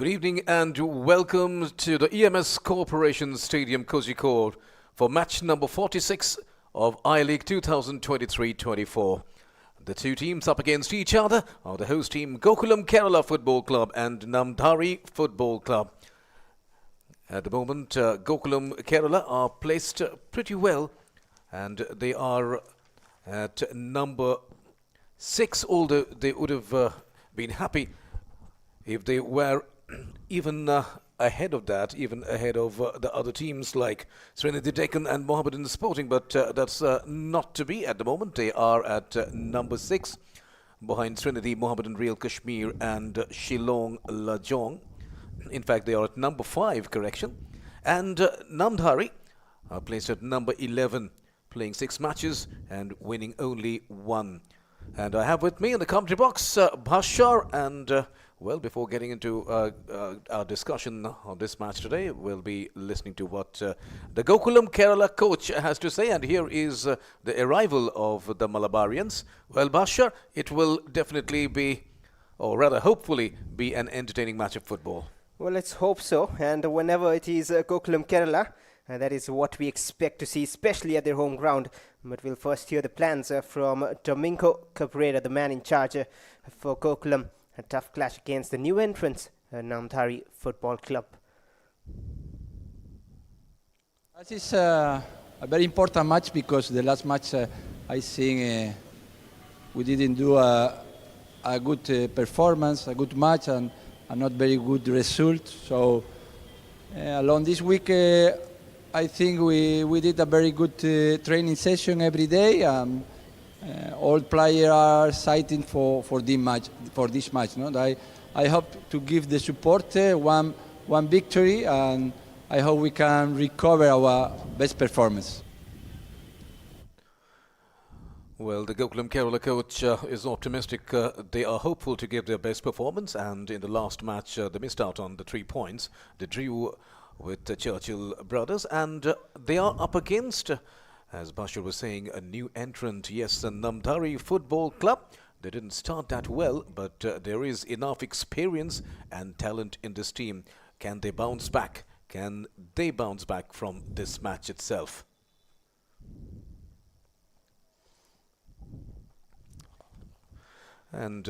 Good evening and welcome to the EMS Corporation Stadium Kozhikode for match number 46 of I-League 2023-24. The two teams up against each other are the host team Gokulam Kerala Football Club and Namdhari Football Club. At the moment, Gokulam Kerala are placed pretty well and they are at number 6, although they would have been happy if they were even ahead of that, even ahead of the other teams like Trinity Deccan and Mohammedan Sporting, but that's not to be at the moment. They are at number 6 behind Trinity, Mohammedan Real Kashmir and Shillong Lajong. In fact, they are at number 5, correction. And Namdhari are placed at number 11, playing 6 matches and winning only 1. And I have with me in the commentary box Bhashar and well, before getting into our discussion on this match today, we'll be listening to what the Gokulam Kerala coach has to say. And here is the arrival of the Malabarians. Well, Bashar, it will definitely be, or rather hopefully be, an entertaining match of football. Well, let's hope so. And whenever it is Gokulam Kerala, that is what we expect to see, especially at their home ground. But we'll first hear the plans from Domingo Cabrera, the man in charge for Gokulam. A tough clash against the new entrants, Namdhari Football Club. This is a very important match because the last match I think we didn't do a good performance, a good match, and a not very good result. So along this week, I think we did a very good training session every day. All players are excited for this match. No? I hope to give the support one victory, and I hope we can recover our best performance. Well, the Gokulam Kerala coach is optimistic. They are hopeful to give their best performance, and in the last match they missed out on the 3 points. They drew with the Churchill brothers, and they are up against, as Bashar was saying, a new entrant. Yes, the Namdhari Football Club. They didn't start that well, but there is enough experience and talent in this team. Can they bounce back? Can they bounce back from this match itself? And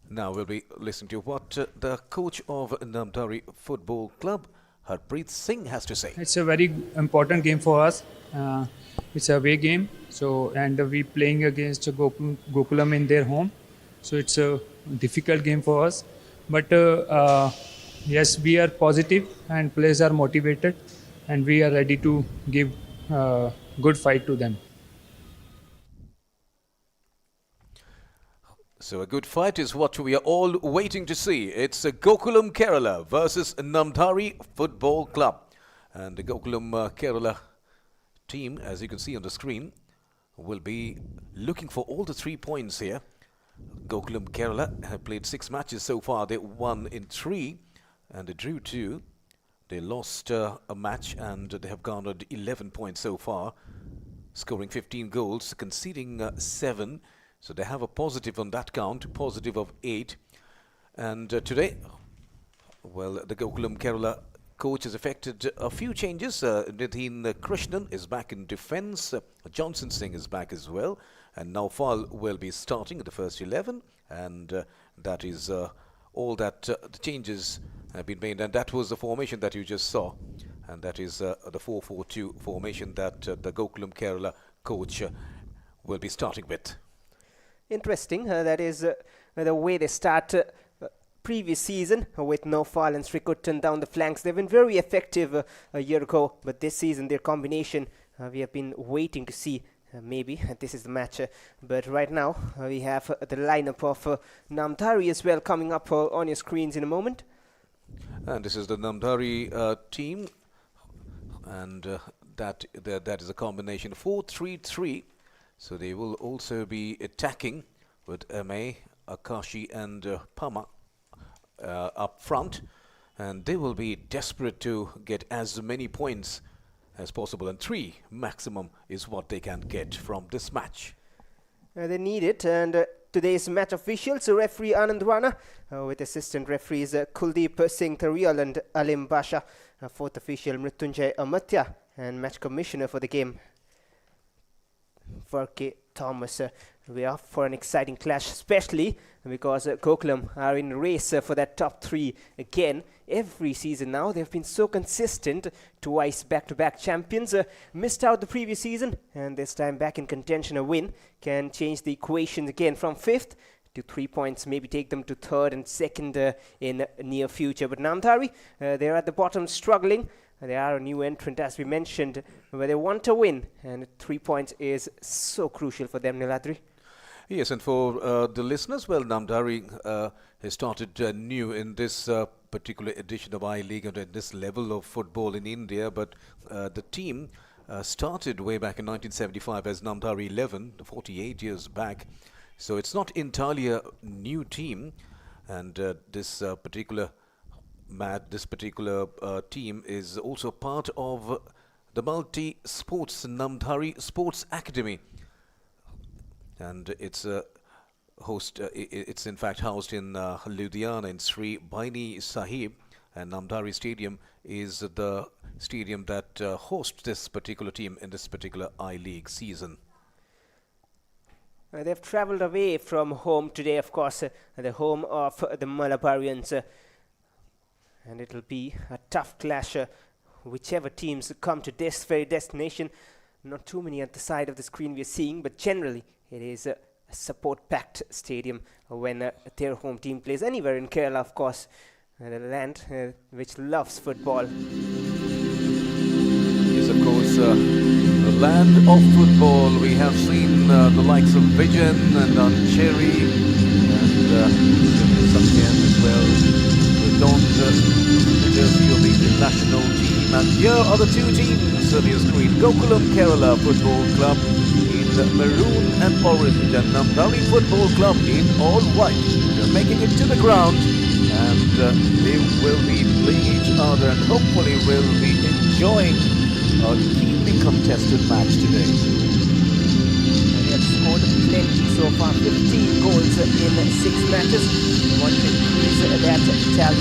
now we'll be listening to what the coach of Namdhari Football Club, Harpreet Singh, has to say. It's a very important game for us. It's a away game, and we playing against Gokulam in their home, so it's a difficult game for us. But yes, we are positive and players are motivated, and we are ready to give good fight to them. So a good fight is what we are all waiting to see. It's Gokulam Kerala versus Namdhari Football Club. And the Gokulam Kerala team, as you can see on the screen, will be looking for all the 3 points here. Gokulam Kerala have played 6 matches so far. They won in 3 and they drew 2. They lost a match and they have garnered 11 points so far, scoring 15 goals, conceding 7. So they have a positive on that count, positive of 8. And today, well, the Gokulam Kerala coach has effected a few changes. Nitin Krishnan is back in defence. Johnson Singh is back as well. And Naufal will be starting at the first 11. And that is all that the changes have been made. And that was the formation that you just saw. And that is the 4-4-2 formation that the Gokulam Kerala coach will be starting with. Interesting, that is the way they start previous season with Naufal and Srikuttan down the flanks. They've been very effective a year ago, but this season their combination we have been waiting to see. Maybe this is the match, but right now we have the lineup of Namdhari as well coming up on your screens in a moment. And this is the Namdhari team, and that is a combination 4-3-3. So they will also be attacking with Ame, Akashi and Pama up front. And they will be desperate to get as many points as possible. And 3 maximum is what they can get from this match. They need it. And today's match officials, referee Anand Rana, with assistant referees Kuldeep Singh Tarial and Alim Basha, fourth official Mrityunjay Amatya, and match commissioner for the game, Varke Thomas. We are for an exciting clash, especially because Gokulam are in race for that top 3 again. Every season now, they've been so consistent, twice back-to-back champions. Missed out the previous season, and this time back in contention. A win can change the equation again from 5th to 3 points, maybe take them to 3rd and 2nd in near future. But Namdhari, they're at the bottom struggling. They are a new entrant, as we mentioned, where they want to win, and 3 points is so crucial for them, Niladri. Yes, and for the listeners, well, Namdhari has started new in this particular edition of I-League and at this level of football in India, but the team started way back in 1975 as Namdhari 11, 48 years back. So it's not entirely a new team, and this particular team is also part of the multi-sports Namdhari Sports Academy, and it's it's in fact housed in Ludhiana in Sri Baini Sahib, and Namdhari Stadium is the stadium that hosts this particular team in this particular I-League season. They've travelled away from home today, of course, the home of the Malabarians. And it'll be a tough clash, whichever teams come to this very destination. Not too many at the side of the screen we're seeing, but generally it is a support-packed stadium when their home team plays anywhere in Kerala, of course, the land which loves football. Yes, of course, the land of football. We have seen the likes of Vijan and Cherry and Satyan as well. Don't jersey of the national team, and here are the 2 teams on your screen. Gokulam Kerala Football Club in maroon and orange, and Namdhari Football Club in all white. They're making it to the ground, and they will be playing each other, and hopefully will be enjoying a keenly contested match today. They have scored plenty so far, 15 goals in 6 matches. They want to increase that tally.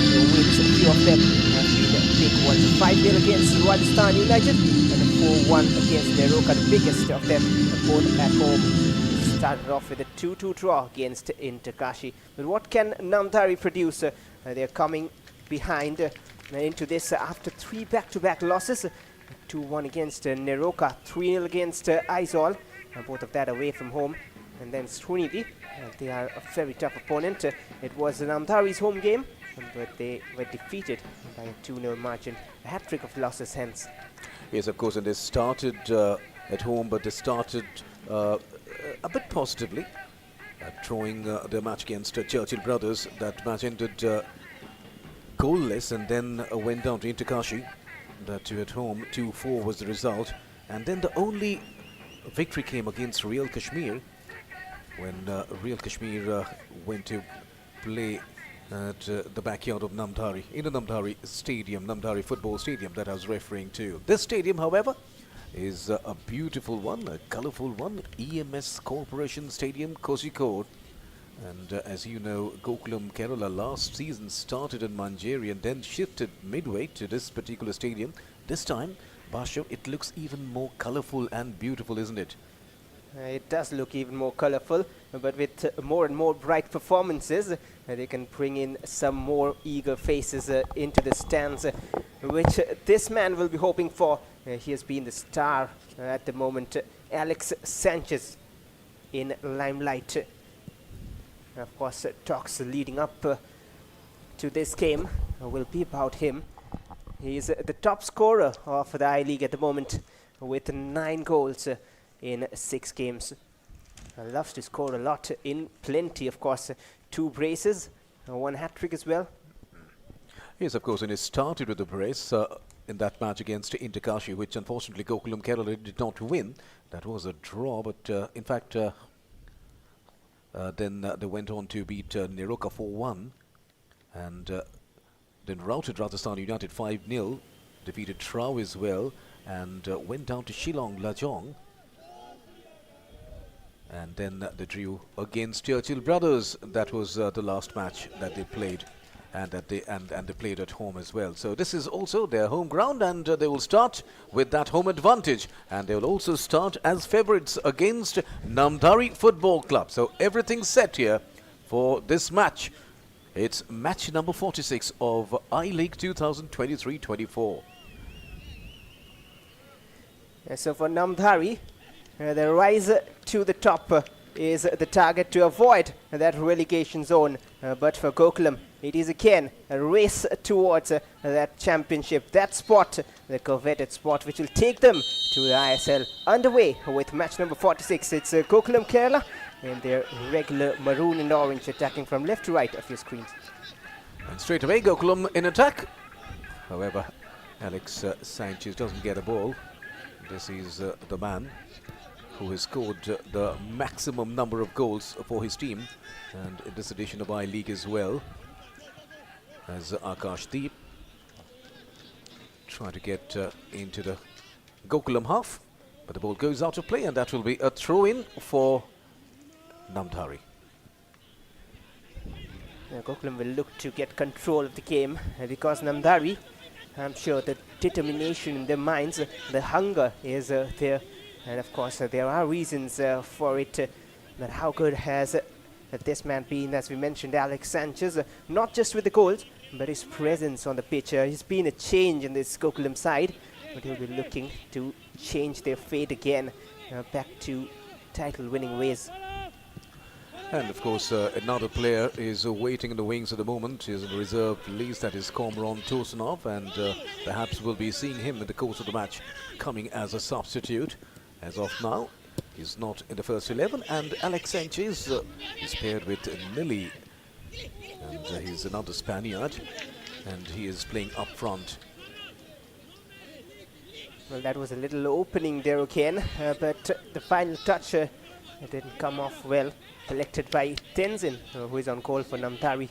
The wins, a few of them have been big ones. 5-0 against Rajasthan United and a 4-1 against Neroka, the biggest of them, both at home. Started off with a 2-2 draw against Interkashi. But what can Namdhari produce? They're coming behind into this after 3 back-to-back losses. 2-1 against Neroka, 3-0 against Aizawl, both of that away from home. And then Srinidhi, they are a very tough opponent. It was Namdhari's home game, but they were defeated by a 2-0 margin. A hat-trick of losses hence. Yes, of course, and they started at home, but they started a bit positively, drawing their match against Churchill Brothers. That match ended goalless and then went down to Interkashi. That 2 at home, 2-4 was the result. And then the only victory came against Real Kashmir, when Real Kashmir went to play at the backyard of Namdhari, in the Namdhari Stadium, Namdhari Football Stadium that I was referring to. This stadium, however, is a beautiful one, a colourful one, EMS Corporation Stadium, Kozhikode. And as you know, Gokulam Kerala last season started in Manjeri and then shifted midway to this particular stadium. This time, Basho, it looks even more colourful and beautiful, isn't it? It does look even more colourful, but with more and more bright performances, they can bring in some more eager faces into the stands, which this man will be hoping for. He has been the star at the moment, Alex Sanchez in limelight. Of course, talks leading up to this game will be about him. He is the top scorer of the I-League at the moment with 9 goals in 6 games. Loves to score a lot in plenty, of course. 2 braces, 1 hat-trick as well. Yes, of course, and he started with a brace in that match against Interkashi, which unfortunately Gokulam Kerala did not win. That was a draw, but in fact then they went on to beat Neroka 4-1 and then routed Rajasthan United 5-0, defeated Trau as well, and went down to Shillong Lajong And then they drew against Churchill Brothers. That was the last match that they played, and they played at home as well. So this is also their home ground, and they will start with that home advantage, and they will also start as favourites against Namdhari Football Club. So everything's set here for this match. It's match number 46 of I-League 2023-24. So for Namdhari, the rise to the top is the target to avoid that relegation zone. But for Gokulam, it is again a race towards that championship, that spot, the coveted spot, which will take them to the ISL. Underway with match number 46. It's Gokulam Kerala in their regular maroon and orange, attacking from left to right of your screens. And straight away, Gokulam in attack. However, Alex Sanchez doesn't get a ball. This is the man who has scored the maximum number of goals for his team, and in this edition of I-League as well, as Akash Deep trying to get into the Gokulam half, but the ball goes out of play, and that will be a throw-in for Namdhari. Gokulam will look to get control of the game because Namdhari, I'm sure the determination in their minds, the hunger is there. And of course, there are reasons for it. But how good has this man been, as we mentioned, Alex Sanchez, not just with the goals, but his presence on the pitch. He's been a change in this Gokulam side, but he'll be looking to change their fate again, back to title-winning ways. And of course, another player is waiting in the wings at the moment. He is in reserve release, that is Komron Tosanov, and perhaps we'll be seeing him in the course of the match coming as a substitute. As of now, he's not in the first 11, and Alex Sanchez is paired with Nili, and he's another Spaniard, and he is playing up front. Well, that was a little opening there again, but the final touch didn't come off well. Collected by Tenzin, who is on call for Namdhari.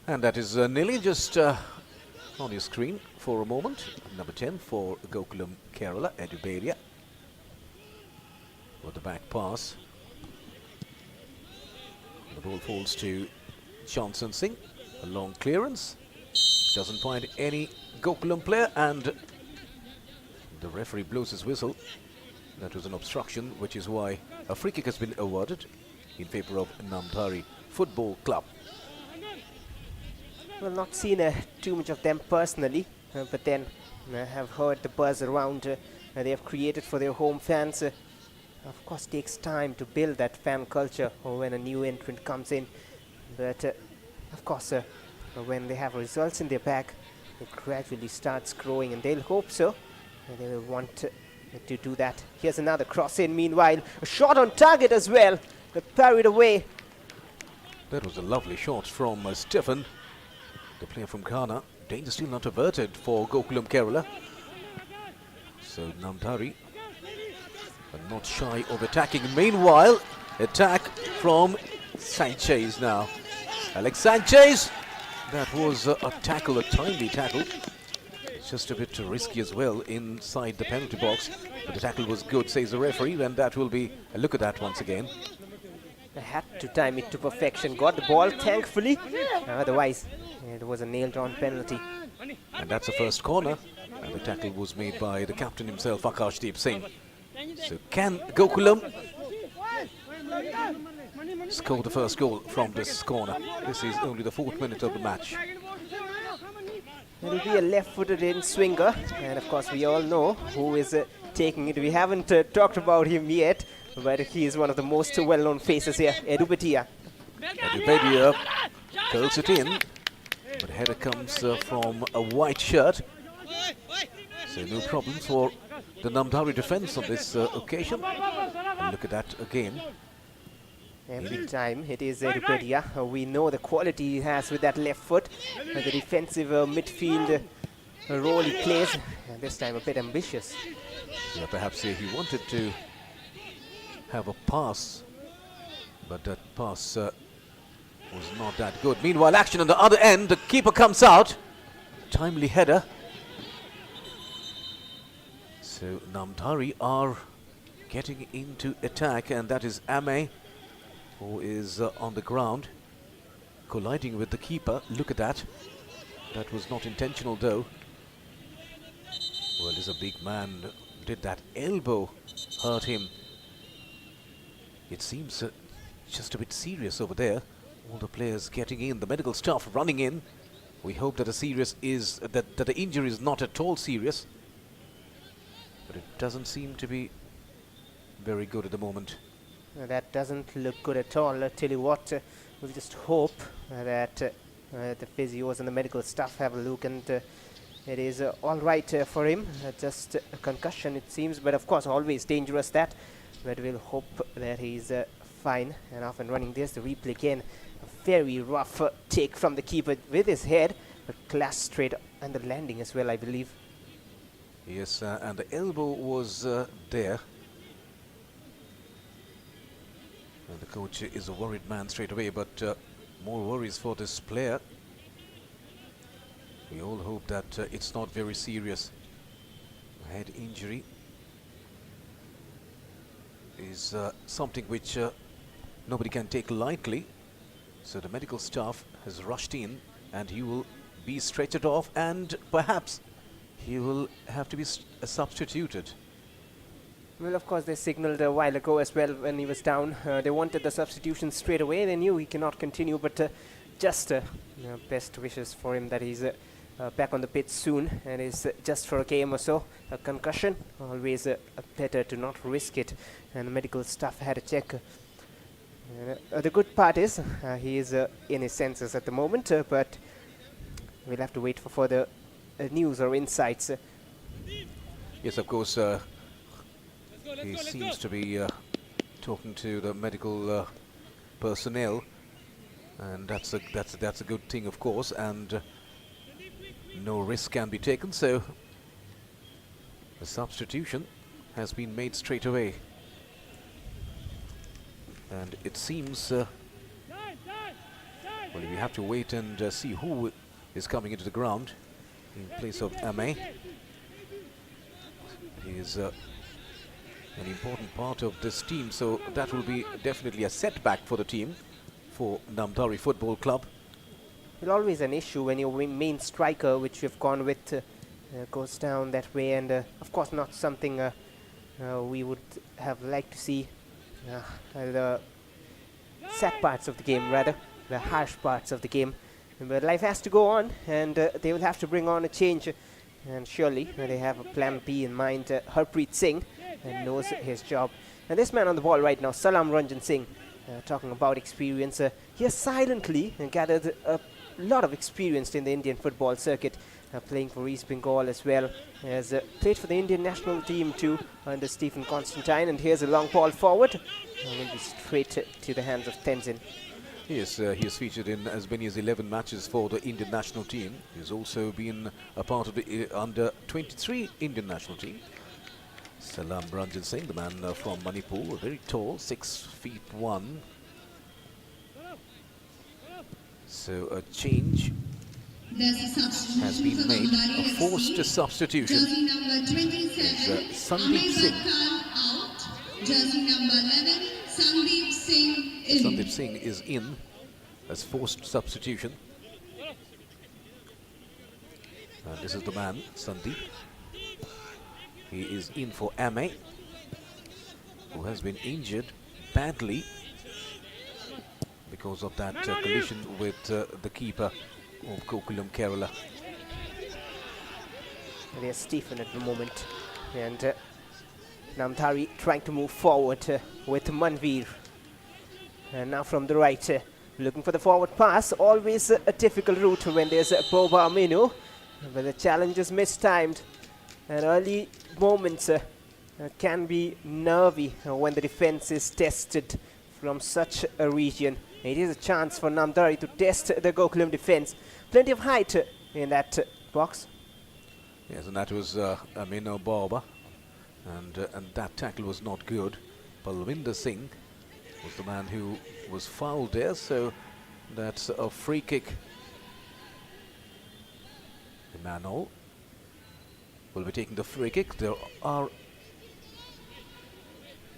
And that is Nili just on your screen for a moment. Number 10 for Gokulam Kerala, Eduberia. With the back pass. The ball falls to Johnson Singh. A long clearance. Doesn't find any Gokulam player, and the referee blows his whistle. That was an obstruction, which is why a free kick has been awarded in favor of Namdhari Football Club. Well, not seen too much of them personally, but then have heard the buzz around they have created for their home fans. Of course, takes time to build that fan culture or when a new entrant comes in. But of course, when they have results in their bag, it gradually starts growing, and they'll hope so. And they will want to do that. Here's another cross in. Meanwhile, a shot on target as well. They parried away. That was a lovely shot from Stephen, the player from Ghana. Danger still not averted for Gokulam Kerala. So Namdhari are not shy of attacking. Meanwhile, attack from Sanchez now. Alex Sanchez. That was a tackle, a timely tackle. Just a bit too risky as well inside the penalty box, but the tackle was good, says the referee, and that will be a look at that once again. They had to time it to perfection. Got the ball, thankfully. Otherwise, it was a nailed-on penalty. And that's the first corner, and the tackle was made by the captain himself, Akash Deep Singh. So can Gokulam score the first goal from this corner? This is only the 4th minute of the match. It'll be a left-footed in swinger, and of course we all know who is taking it. We haven't talked about him yet, but he is one of the most well-known faces here, Eduberia. Eduberia curls it in, but the header comes from a white shirt. So no problems for the Namdhari defense on this occasion. And look at that again. Every time it is Eduberia. We know the quality he has with that left foot, the defensive midfield role he plays, and this time a bit ambitious. Yeah, perhaps he wanted to have a pass, but that pass was not that good. Meanwhile, action on the other end, the keeper comes out. Timely header. So So Namdhari are getting into attack, and that is Ame, who is on the ground, colliding with the keeper. Look at that. That was not intentional though. Well, he's a big man. Did that elbow hurt him? It seems just a bit serious over there. All the players getting in, the medical staff running in. We hope that that the injury is not at all serious. But it doesn't seem to be very good at the moment. That doesn't look good at all. I tell you what, we'll just hope that the physios and the medical staff have a look, and it is all right for him. Just a concussion, it seems, but of course always dangerous that. But we'll hope that he's fine and off and running. There's the replay again. A very rough take from the keeper with his head, but class straight, and the landing as well, I believe. Yes, and the elbow was there. And the coach is a worried man straight away, but more worries for this player. We all hope that it's not very serious. A head injury is something which nobody can take lightly. So the medical staff has rushed in, and he will be stretchered off, and perhaps he will have to be substituted. Well, of course, they signaled a while ago as well when he was down. They wanted the substitution straight away. They knew he cannot continue, but just best wishes for him that he's back on the pitch soon, and is just for a game or so. A concussion, always better to not risk it, and the medical staff had a check. The good part is he is in his senses at the moment, but we'll have to wait for further news or insights. Yes, of course, he seems to be talking to the medical personnel, and that's a good thing, of course, and no risk can be taken, so the substitution has been made straight away. And it seems, well, we have to wait and see who is coming into the ground in place of Ame. He is an important part of this team, so that will be definitely a setback for the team, for Namdhari Football Club. It's always an issue when your main striker, which you've gone with, goes down that way, and of course not something we would have liked to see. The sad parts of the game, rather, the harsh parts of the game. But life has to go on, and they will have to bring on a change. And surely they have a plan B in mind. Harpreet Singh knows his job. And this man on the ball right now, Salam Ranjan Singh, talking about experience. He has silently gathered a lot of experience in the Indian football circuit, playing for East Bengal as well. He has played for the Indian national team too under Stephen Constantine. And here's a long ball forward. Will be straight to the hands of Tenzin. Yes, he has featured in as many as 11 matches for the Indian national team. He's also been a part of the under-23 Indian national team. Salam Ranjan Singh, the man from Manipur, very tall, 6'1". So a change has been made, a forced substitution. It's Sandeep Singh. Jersey number 11, Sandeep Singh in. Sandeep Singh is in as forced substitution. And this is the man, Sandeep. He is in for Ame, who has been injured badly because of that collision with the keeper of Gokulam, Kerala. There's Stephen at the moment, and Namdhari trying to move forward with Manveer. And now from the right, looking for the forward pass. Always a difficult route when there's Boba Aminu, but the challenge is mistimed. And early moments can be nervy when the defense is tested from such a region. It is a chance for Namdhari to test the Gokulam defense. Plenty of height in that box. Yes, and that was Aminu Baba. And that tackle was not good. Balwinder Singh was the man who was fouled there, so that's a free kick. Emmanuel. will be taking the free kick. There are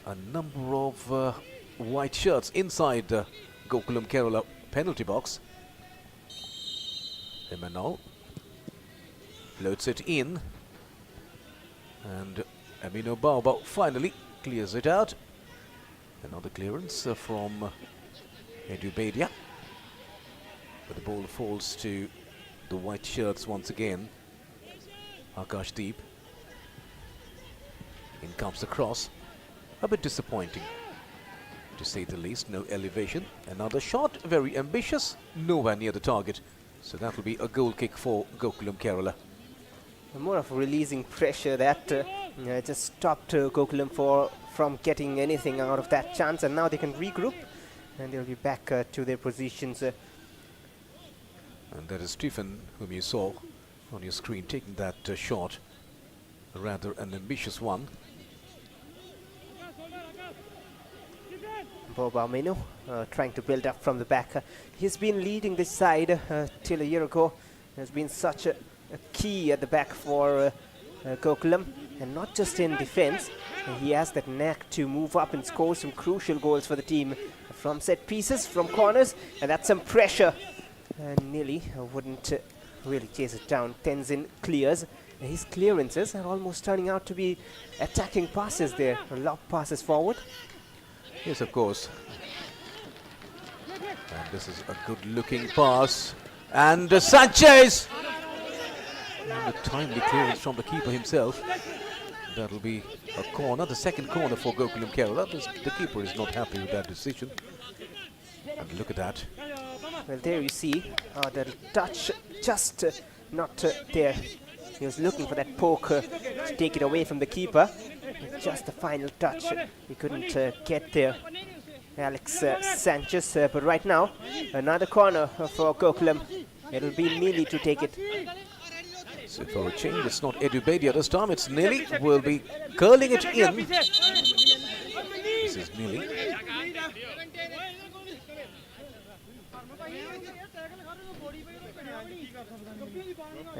a number of white shirts inside the Gokulam Kerala penalty box. Emmanuel floats it in, and Amino Baobao finally clears it out. Another clearance from Edubedia, but the ball falls to the white shirts once again. Akashdeep. In comes the cross. A bit disappointing, to say the least. No elevation. Another shot, very ambitious, nowhere near the target. So that will be a goal kick for Gokulam Kerala. More of releasing pressure that just stopped Gokulam from getting anything out of that chance, and now they can regroup and they'll be back to their positions. And that is Stephen, whom you saw on your screen, taking that shot. Rather an ambitious one. Boba Menu trying to build up from the back. He's been leading this side till a year ago. Has been such a key at the back for Gokulam, and not just in defense. He has that knack to move up and score some crucial goals for the team from set pieces, from corners, and that's some pressure. And Nili wouldn't really chase it down. Tenzin clears. His clearances are almost turning out to be attacking passes there, lob passes forward. Yes, of course. And this is a good-looking pass. And Sanchez! And a timely clearance from the keeper himself. That'll be a corner, the second corner for Gokulam Kerala. The keeper is not happy with that decision. And look at that. Well, there you see the touch just not there. He was looking for that poke to take it away from the keeper. Just the final touch. He couldn't get there. Alex Sanchez, but right now, another corner for Gokulam. It'll be Nili to take it. So for a change, it's not Edubedia this time, it's Nili who will be curling it in. This is Nili.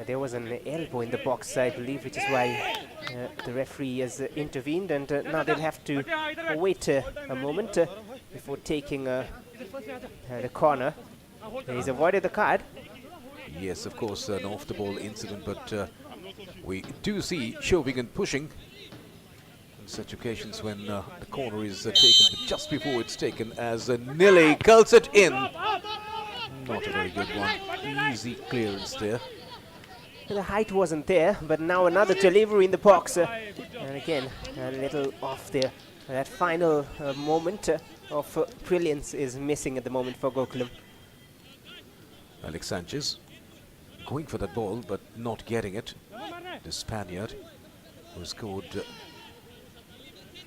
There was an elbow in the box, I believe, which is why the referee has intervened, and now they'll have to wait a moment before taking the corner. He's avoided the card. Yes, of course, an off-the-ball incident, but we do see shoving and pushing on such occasions when the corner is taken, but just before it's taken, as Nili curls it in. Not a very good one. Easy clearance there. The height wasn't there, but now another delivery in the box. And again, a little off there. That final moment of brilliance is missing at the moment for Gokulam. Alex Sanchez going for that ball, but not getting it. The Spaniard who scored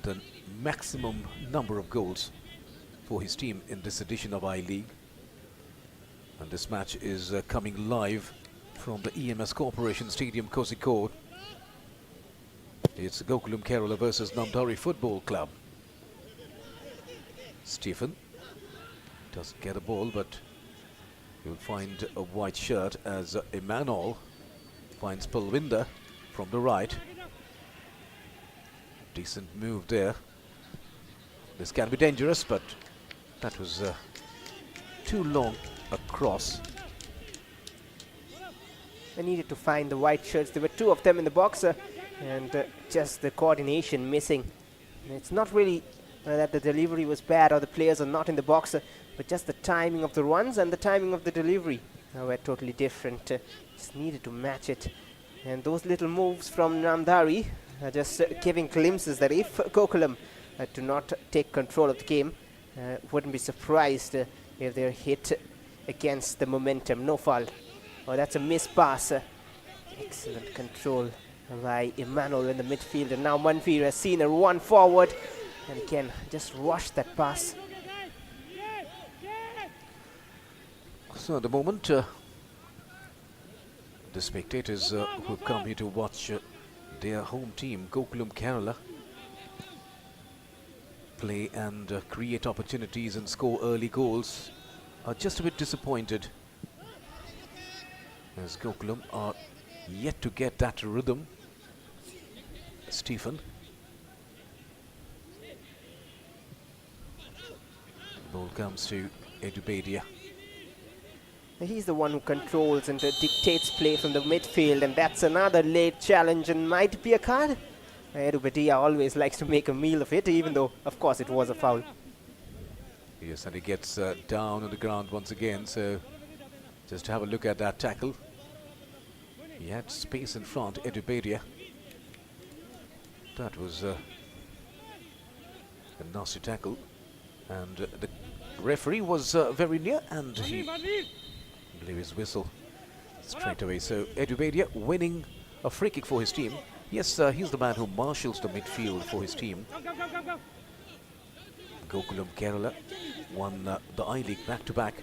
the maximum number of goals for his team in this edition of I-League. And this match is coming live from the EMS Corporation Stadium, Kozhikode. It's Gokulam Kerala versus Namdhari Football Club. Stephen doesn't get a ball, but you'll find a white shirt as Emmanuel finds Palwinder from the right. Decent move there. This can be dangerous, but that was too long a cross. I needed to find the white shirts. There were two of them in the box, and just the coordination missing. And it's not really that the delivery was bad or the players are not in the box, but just the timing of the runs and the timing of the delivery were totally different. Just needed to match it. And those little moves from Namdhari are just giving glimpses that if Gokulam do not take control of the game, wouldn't be surprised if they're hit against the momentum. No foul. Oh, that's a missed pass. Excellent control by Emmanuel in the midfield, and now Manveer has seen a run forward and again just rushed that pass. So at the moment, the spectators who have come here to watch their home team, Gokulam Kerala, play and create opportunities and score early goals, are just a bit disappointed, as Gokulam are yet to get that rhythm Stephen. Ball comes to Edubedia. He's the one who controls and dictates play from the midfield, and that's another late challenge and might be a card. Edubedia always likes to make a meal of it, even though, of course, it was a foul. Yes, and he gets down on the ground once again, so just have a look at that tackle. He had space in front, Edubedia. That was a nasty tackle, and the referee was very near, and he blew his whistle straight away. So Edubedia winning a free kick for his team. Yes, he's the man who marshals the midfield for his team. Gokulam Kerala won the I-League back-to-back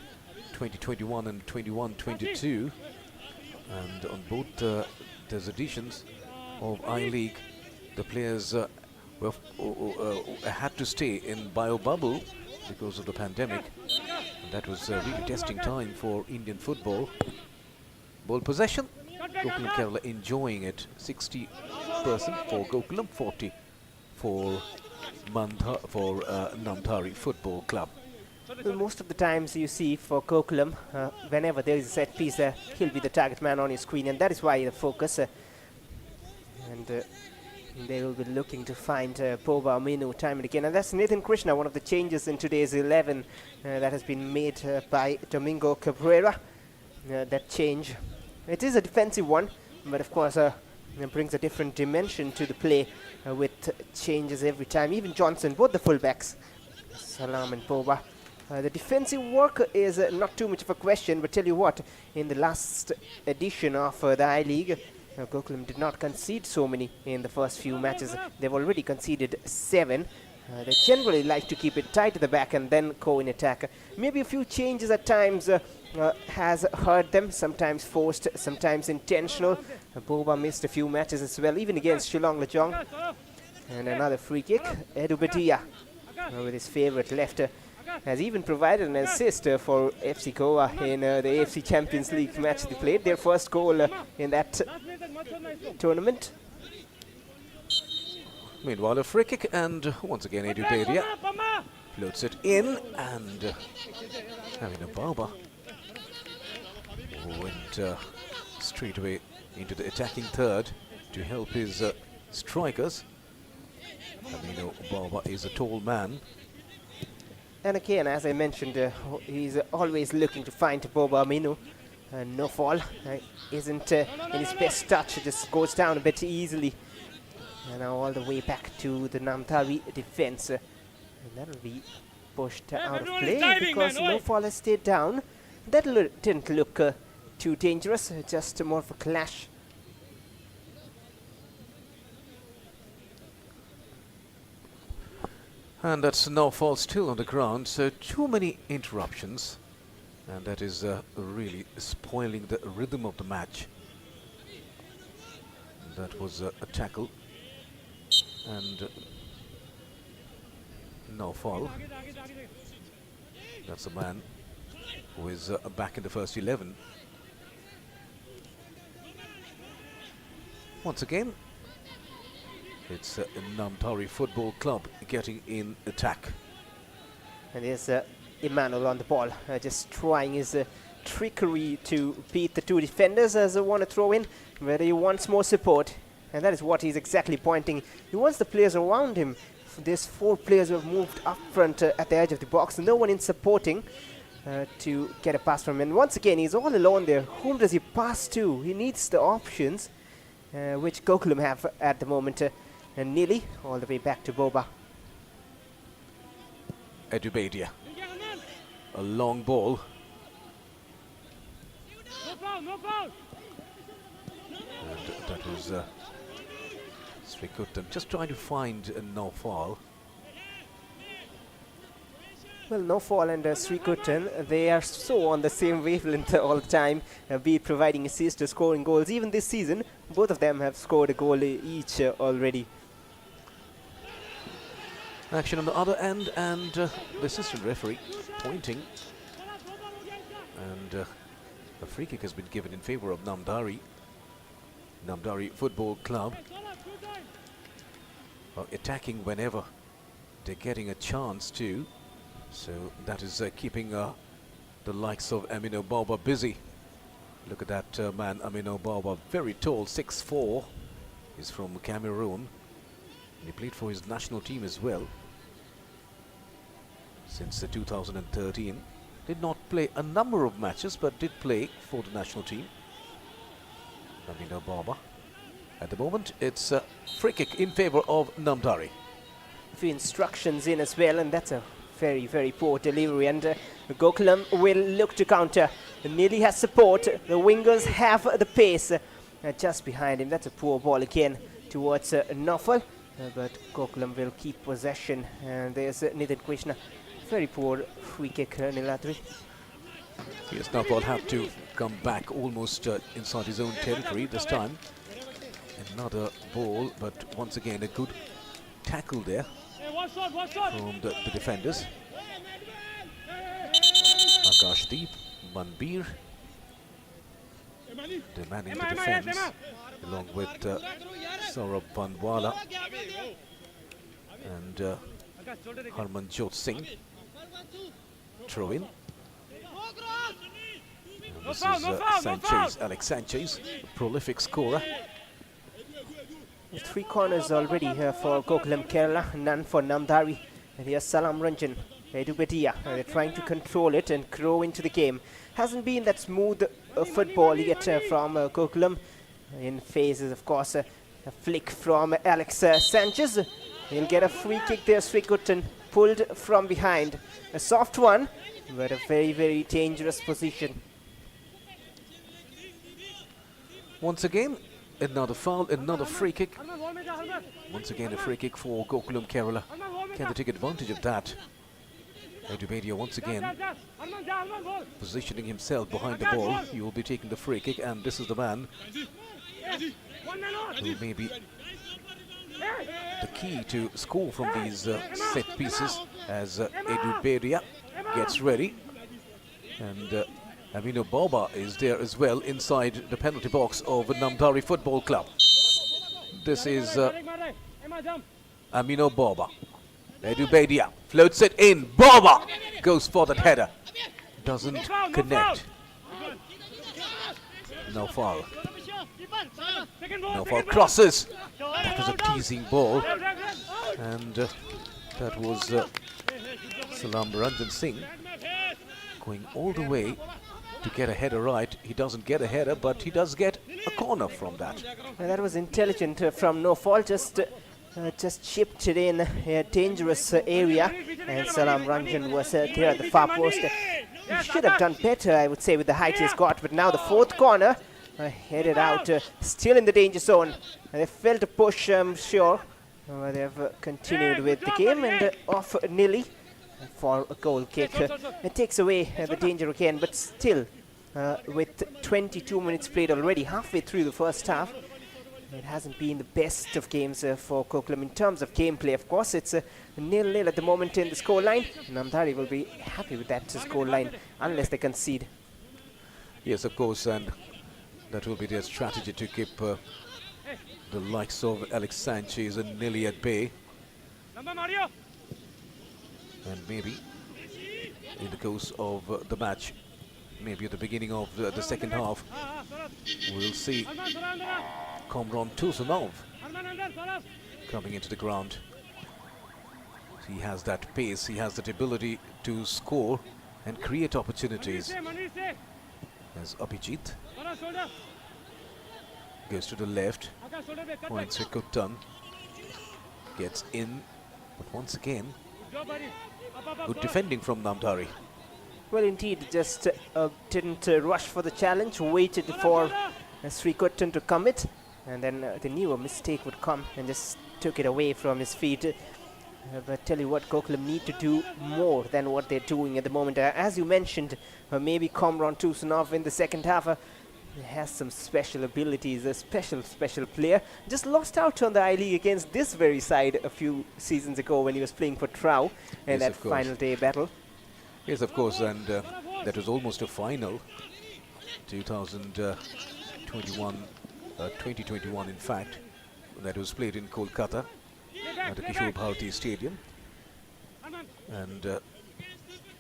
2021 and 21-22, and on both those editions of I-League, the players had to stay in bio bubble because of the pandemic, and that was really testing time for Indian football. Ball possession, Gokulam Kerala enjoying it, 60% for Gokulam, 40 for Namdhari Football Club. Well, most of the times you see for Gokulam, whenever there is a set piece, he'll be the target man on your screen, and that is why the focus. They will be looking to find Boba Aminu time and again. And that's Nathan Krishna, one of the changes in today's 11 that has been made by Domingo Cabrera. That change, it is a defensive one, but of course it brings a different dimension to the play with changes every time. Even Johnson, both the fullbacks, Salam and Boba. The defensive work is not too much of a question, but tell you what, in the last edition of the I-League, Gokulam did not concede so many in the first few matches. They've already conceded 7. They generally like to keep it tight at the back and then go in attack. Maybe a few changes at times has hurt them, sometimes forced, sometimes intentional. Boba missed a few matches as well, even against Shillong Lajong. And another free kick. Edubedia with his favourite left has even provided an assist for FC Goa in the AFC Champions League match they played. Their first goal in that tournament. Meanwhile, a free kick, and once again Edubedia floats it in, and having a Baba who went straight away into the attacking third to help his strikers. Amino Baba is a tall man. And again, as I mentioned, he's always looking to find Boba Aminu. No fall, isn't in his best touch, just goes down a bit easily. And now all the way back to the Namdhari defense. And that'll be pushed out of play because no fall has stayed down. That didn't look too dangerous, just more of a clash. And that's no fall still on the ground, so too many interruptions, and that is really spoiling the rhythm of the match. That was a tackle, and no fall. That's a man who is back in the first 11. Once again, it's Namdhari Football Club getting in attack. And there's Emmanuel on the ball, just trying his trickery to beat the two defenders as they want to throw in, where he wants more support. And that is what he's exactly pointing. He wants the players around him. There's 4 players who have moved up front at the edge of the box. No one in supporting to get a pass from him. And once again, he's all alone there. Whom does he pass to? He needs the options, which Gokulam have at the moment. And nearly all the way back to Boba. Edubedia. A long ball. And that was Srikutam just trying to find a no fall. Well, no fall and Srikutan, they are so on the same wavelength all the time, be it providing assists or scoring goals. Even this season, both of them have scored a goal each already. Action on the other end, and the assistant referee pointing, and a free kick has been given in favor of Namdhari Football Club. attacking whenever they're getting a chance to. So that is keeping the likes of Amino Baba busy. Look at that man, Amino Baba, very tall, 6'4". He's from Cameroon. And he played for his national team as well since 2013. Did not play a number of matches, but did play for the national team. Amino Baba. At the moment, it's a free kick in favor of Namdhari. A few instructions in as well, and that's a very, very poor delivery. And Gokulam will look to counter. Nearly has support. The wingers have the pace just behind him. That's a poor ball again towards Nofal. But Gokulam will keep possession. And there's Nitin Krishna. Very poor free kick, Niladri. Yes, Nofal had to come back almost inside his own territory this time. Another ball, but once again a good tackle there from the defenders. Akashdeep, Manbir demanding the defense, along with Saurabh Bandwala and Harmanjot Singh. Throw in. And this is Sanchez, Alex Sanchez, a prolific scorer. 3 corners already here for Gokulam Kerala, none for Namdhari. And here's Salam Ranjan, Edubedia. They're trying to control it and grow into the game. Hasn't been that smooth football yet from Gokulam. In phases, of course, a flick from Alex Sanchez. He'll get a free kick there, Srikuttan, pulled from behind. A soft one, but a very, very dangerous position. Once again, another foul, another free kick. Once again, a free kick for Gokulam Kerala. Can they take advantage of that? Edubedia once again positioning himself behind the ball. He will be taking the free kick, and this is the man who may be the key to score from these set pieces as Edubedia gets ready. And Amino Baba is there as well inside the penalty box of Namdhari Football Club. This is Amino Baba. Edubedia floats it in. Baba goes for that header. Doesn't connect. No foul. No foul. Crosses. That was a teasing ball. And that was Salam Ranjan Singh going all the way to get a header right. He doesn't get a header, but he does get a corner from that. And that was intelligent from no fault, just chipped it in a dangerous area, and Salam Ranjan was there at the far post. He should have done better, I would say, with the height he's got, but now the fourth corner headed out, still in the danger zone. And they felt a push, I'm sure. They've continued with the game, and off Nili for a goal kick. It takes away the danger again, but still, with 22 minutes played already, halfway through the first half, it hasn't been the best of games for Gokulam in terms of gameplay. Of course, it's 0-0 at the moment in the scoreline. Namdhari will be happy with that scoreline unless they concede. Yes, of course, and that will be their strategy to keep the likes of Alex Sanchez and Nili at bay. And maybe in the course of the match, maybe at the beginning of the second half, we'll see Komron Tursunov coming into the ground. He has that pace, he has that ability to score and create opportunities. As Abhijit goes to the left, points Srikuttan, gets in, but once again, good defending from Namdhari. Well, indeed, just didn't rush for the challenge, waited for Srikuttan to commit, and then they knew a mistake would come and just took it away from his feet. But tell you what, Gokulam need to do more than what they're doing at the moment. As you mentioned, maybe Komron Tursunov in the second half has some special abilities, a special player. Just lost out on the I-League against this very side a few seasons ago when he was playing for Trau in that final day battle. Yes, of course, and that was almost a final. 2021, in fact, that was played in Kolkata. at the Kishore Bharati Stadium. And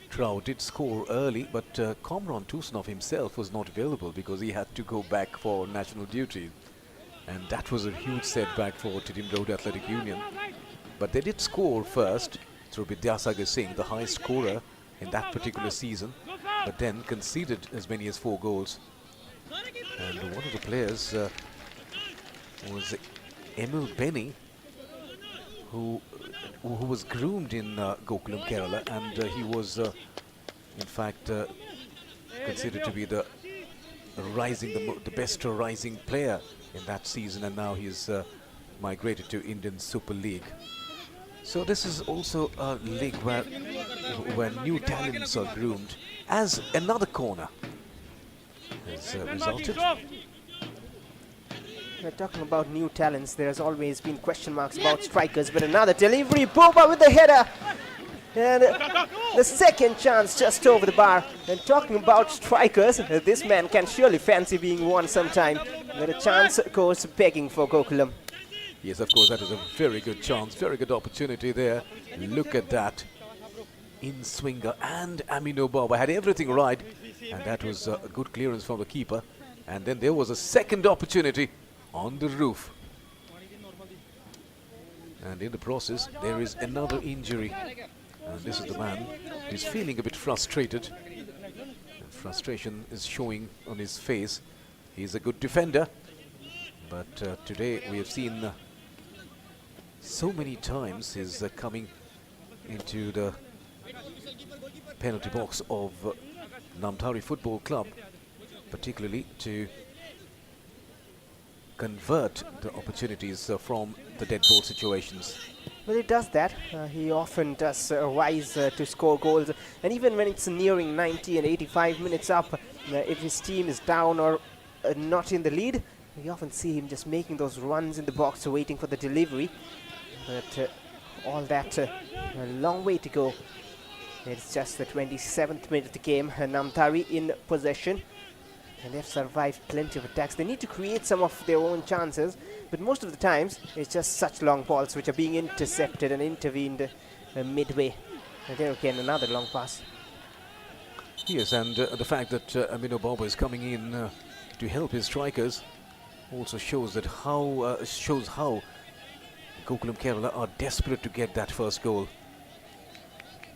Trout did score early, but Komran Tusanov himself was not available because he had to go back for national duty. And that was a huge setback for Tidim Road Athletic Union. But they did score first through Vidyasagar Singh, the highest scorer in that particular season, but then conceded as many as 4 goals. And one of the players was Emil Benny, who was groomed in Gokulam, Kerala, and he was in fact considered to be the best rising player in that season, and now he's migrated to Indian Super League. So this is also a league where new talents are groomed, as another corner has resulted. We're talking about new talents. There's always been question marks about strikers, but another delivery. Boba with the header. And the second chance just over the bar. And talking about strikers, this man can surely fancy being one sometime. But a chance goes begging for Gokulam. Yes, of course, that is a very good chance, very good opportunity there. Look at that. In-swinger and Amino Baba had everything right. And that was a good clearance from the keeper. And then there was a second opportunity on the roof. And in the process, there is another injury. And this is the man who's feeling a bit frustrated. And frustration is showing on his face. He's a good defender. But today we have seen so many times he's coming into the penalty box of Namdhari Football Club, particularly to convert the opportunities from the dead ball situations. Well, he does that. He often does rise to score goals. And even when it's nearing 90 and 85 minutes up, if his team is down or not in the lead, we often see him just making those runs in the box, waiting for the delivery. But all that, a long way to go. It's just the 27th minute of the game. Namdhari in possession. And they've survived plenty of attacks. They need to create some of their own chances, but most of the times it's just such long balls which are being intercepted and intervened midway. And there again, another long pass. Yes, and the fact that Amino Baba is coming in to help his strikers also shows that how Gokulam Kerala are desperate to get that first goal.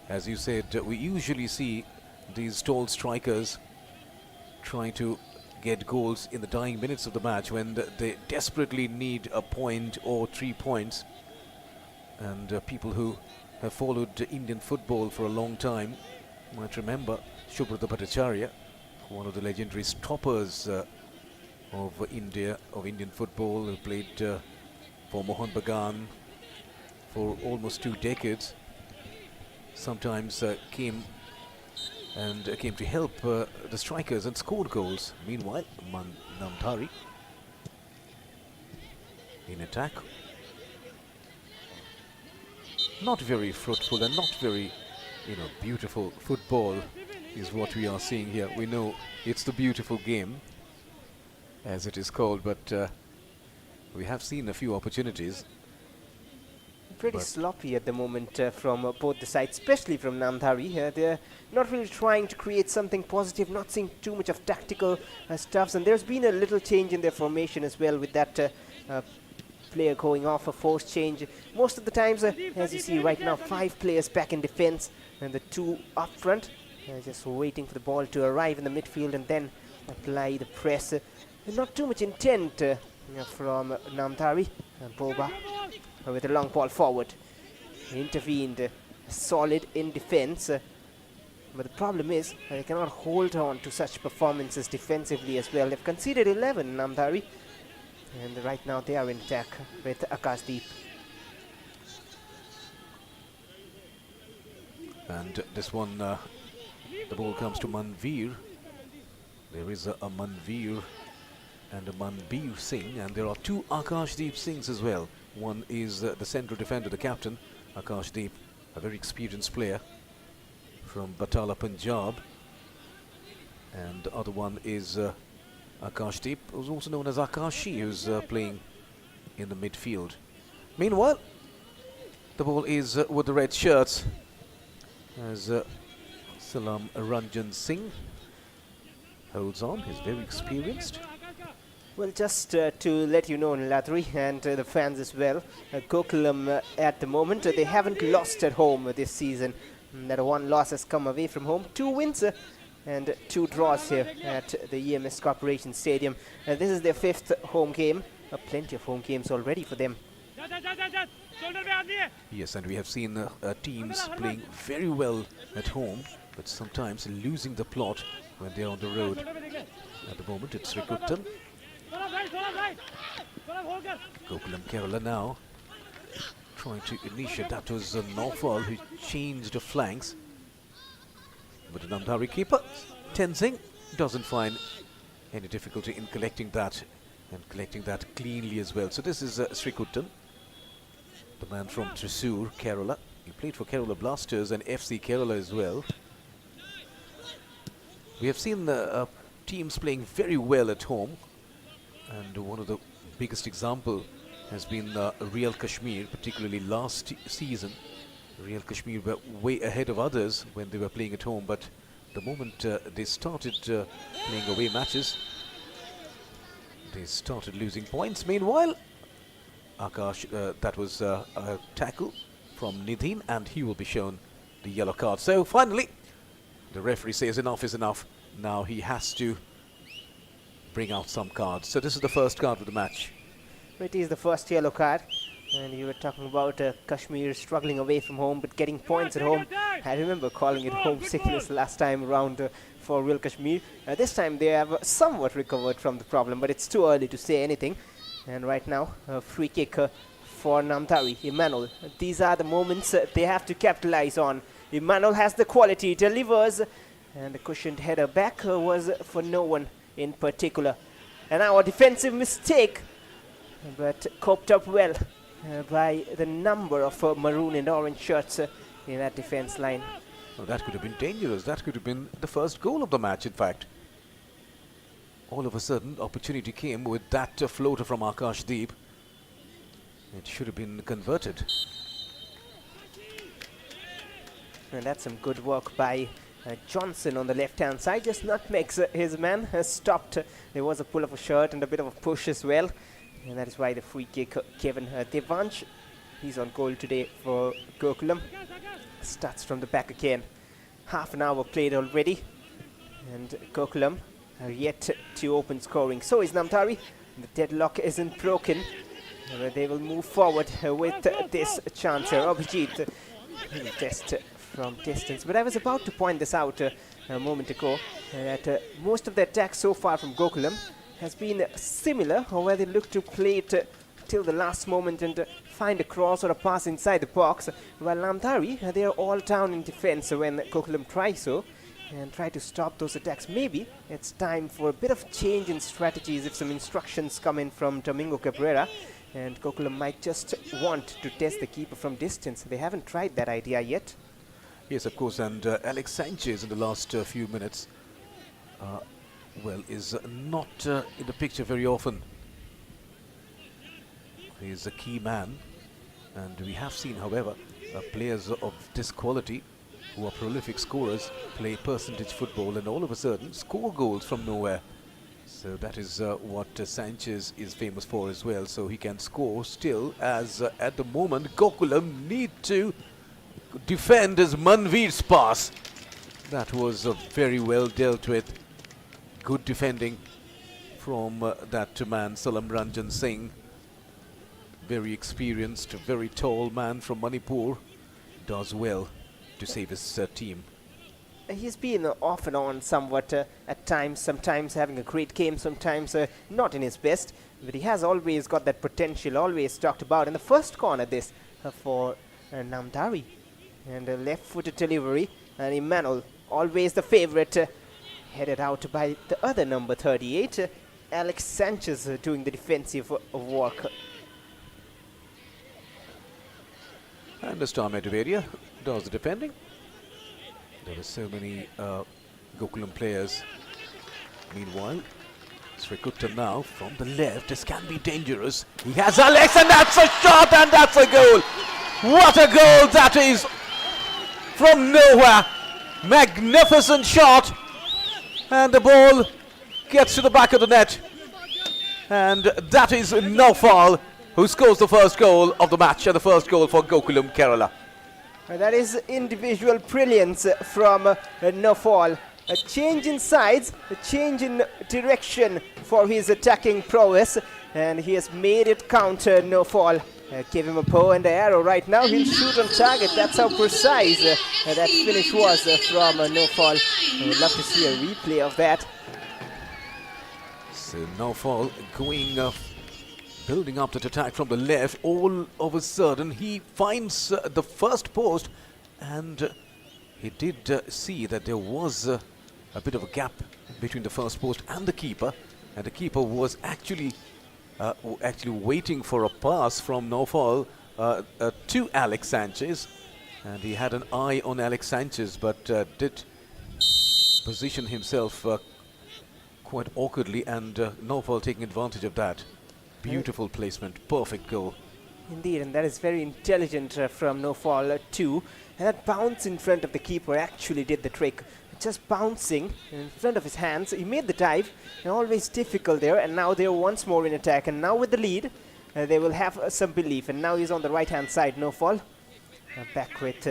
As you said, we usually see these tall strikers trying to get goals in the dying minutes of the match when they desperately need a point or 3 points. And people who have followed Indian football for a long time might remember Subrata Bhattacharya, one of the legendary stoppers of Indian football, who played for Mohan Bagan for almost 2 decades. Sometimes came to help the strikers and scored goals. Meanwhile, Namdhari in attack. Not very fruitful and not very, beautiful football is what we are seeing here. We know it's the beautiful game, as it is called, but we have seen a few opportunities. Pretty sloppy at the moment from both the sides, especially from Namdhari. They're not really trying to create something positive, not seeing too much of tactical stuffs, and there's been a little change in their formation as well, with that player going off, a forced change. Most of the times, as you see right now, 5 players back in defense and the 2 up front, just waiting for the ball to arrive in the midfield and then apply the press. Not too much intent from Namdhari. Boba with a long ball forward. He intervened, solid in defense. But the problem is, they cannot hold on to such performances defensively as well. They've conceded 11, Namdhari. And right now they are in attack with Akashdeep. And this one, the ball comes to Manveer. There is a Manveer and a Manbir Singh, and there are 2 Akashdeep Singhs as well. One is the central defender, the captain, Akashdeep, a very experienced player from Batala, Punjab. And the other one is Akashdeep, who's also known as Akashi, who's playing in the midfield. Meanwhile, The ball is with the red shirts as Salam Ranjan Singh holds on. He's very experienced. Well, just to let you know, Namdhari, and the fans as well, Gokulam at the moment, they haven't lost at home this season. That one loss has come away from home. 2 wins and 2 draws here at the EMS Corporation Stadium. This is their 5th home game. Plenty of home games already for them. Yes, and we have seen teams playing very well at home, but sometimes losing the plot when they're on the road. At the moment, it's Rikuttan. Gokulam Kerala now trying to initiate. That was Naufal who changed the flanks. But the Namdhari keeper, Tenzing, doesn't find any difficulty in collecting that and collecting that cleanly as well. So this is Srikuttan, the man from Thrissur, Kerala. He played for Kerala Blasters and FC Kerala as well. We have seen teams playing very well at home, and one of the biggest example has been Real Kashmir, particularly last season. Real Kashmir were way ahead of others when they were playing at home, but the moment they started playing away matches, they started losing points. Meanwhile, Akash, that was a tackle from Nidhin, and he will be shown the yellow card. So finally, the referee says enough is enough. Now he has to bring out some cards. So this is the first card of the match. It is the first yellow card. And you were talking about Kashmir struggling away from home but getting points at home. I remember calling it homesickness last time around for Real Kashmir. This time they have somewhat recovered from the problem, but it's too early to say anything. And right now, a free kick for Namdhari, Emmanuel. These are the moments they have to capitalize on. Emmanuel has the quality, delivers, and the cushioned header back was for no one in particular. And now a defensive mistake, but coped up well by the number of maroon and orange shirts in that defense line. Well, that could have been dangerous. That could have been the first goal of the match, in fact. All of a sudden, opportunity came with that floater from Akash Deep. It should have been converted. And that's some good work by Johnson on the left-hand side. Just nutmegs his man, has stopped. There was a pull of a shirt and a bit of a push as well. And that is why the free kick, Kevin Devansh, he's on goal today for Gokulam. Starts from the back again. Half an hour played already. And Gokulam are yet to open scoring. So is Namdhari. The deadlock isn't broken. They will move forward with this chance here. Abhijit will test from distance. But I was about to point this out a moment ago, that most of the attacks so far from Gokulam has been similar, where they look to play it till the last moment and find a cross or a pass inside the box, while Namdhari, they are all down in defense when Gokulam tries so and try to stop those attacks. Maybe it's time for a bit of change in strategies if some instructions come in from Domingo Cabrera, and Gokulam might just want to test the keeper from distance. They haven't tried that idea yet. Yes, of course, and Alex Sanchez in the last few minutes well, is not in the picture very often. He's a key man, and we have seen, however, players of this quality who are prolific scorers play percentage football and all of a sudden score goals from nowhere. So that is what Sanchez is famous for as well. So he can score still, as at the moment Gokulam need to defend as Manveer's pass. That was very well dealt with. Good defending from that man, Salam Ranjan Singh. Very experienced, very tall man from Manipur. Does well to save his team. He's been off and on somewhat at times, sometimes having a great game, sometimes not in his best. But he has always got that potential, always talked about. In the first corner this for Namdhari. And a left-footed delivery. And Emmanuel, always the favourite, headed out by the other number 38, Alex Sanchez, doing the defensive work. And Mr. Medvedia does the defending. There were so many Gokulam players. Meanwhile, Srikuttan now from the left. This can be dangerous. He has Alex, and that's a shot, and that's a goal. What a goal that is from nowhere. Magnificent shot. And the ball gets to the back of the net. And that is Naufal who scores the first goal of the match and the first goal for Gokulam Kerala. That is individual brilliance from Naufal. A change in sides, a change in direction for his attacking prowess, and he has made it count. Naufal. Give him a bow and arrow right now. He'll shoot on target. That's how precise that finish was from Naufal. I would love to see a replay of that. So Naufal going building up that attack from the left. All of a sudden he finds the first post, and he did see that there was a bit of a gap between the first post and the keeper, and the keeper was actually waiting for a pass from Naufal to Alex Sanchez, and he had an eye on Alex Sanchez but did position himself quite awkwardly, and Naufal taking advantage of that. Beautiful placement, perfect goal. Indeed, and that is very intelligent from Naufal too. And that bounce in front of the keeper actually did the trick. Just bouncing in front of his hands, he made the dive, and always difficult there. And now they're once more in attack, and now with the lead, they will have some belief. And now he's on the right-hand side, Naufal. Back with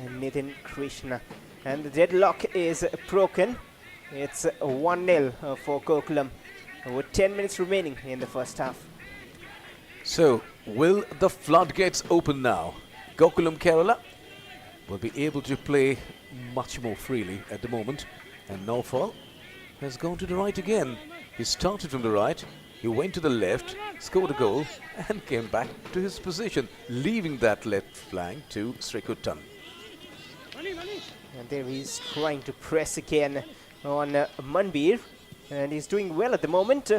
Nitin Krishna, and the deadlock is broken. It's 1-0 for Gokulam with 10 minutes remaining in the first half. So, will the floodgates open now? Gokulam Kerala will be able to play much more freely at the moment, and Naufal has gone to the right again. He started from the right, he went to the left, scored a goal, and came back to his position, leaving that left flank to Srikuttan. And there he's trying to press again on Manbir, and he's doing well at the moment.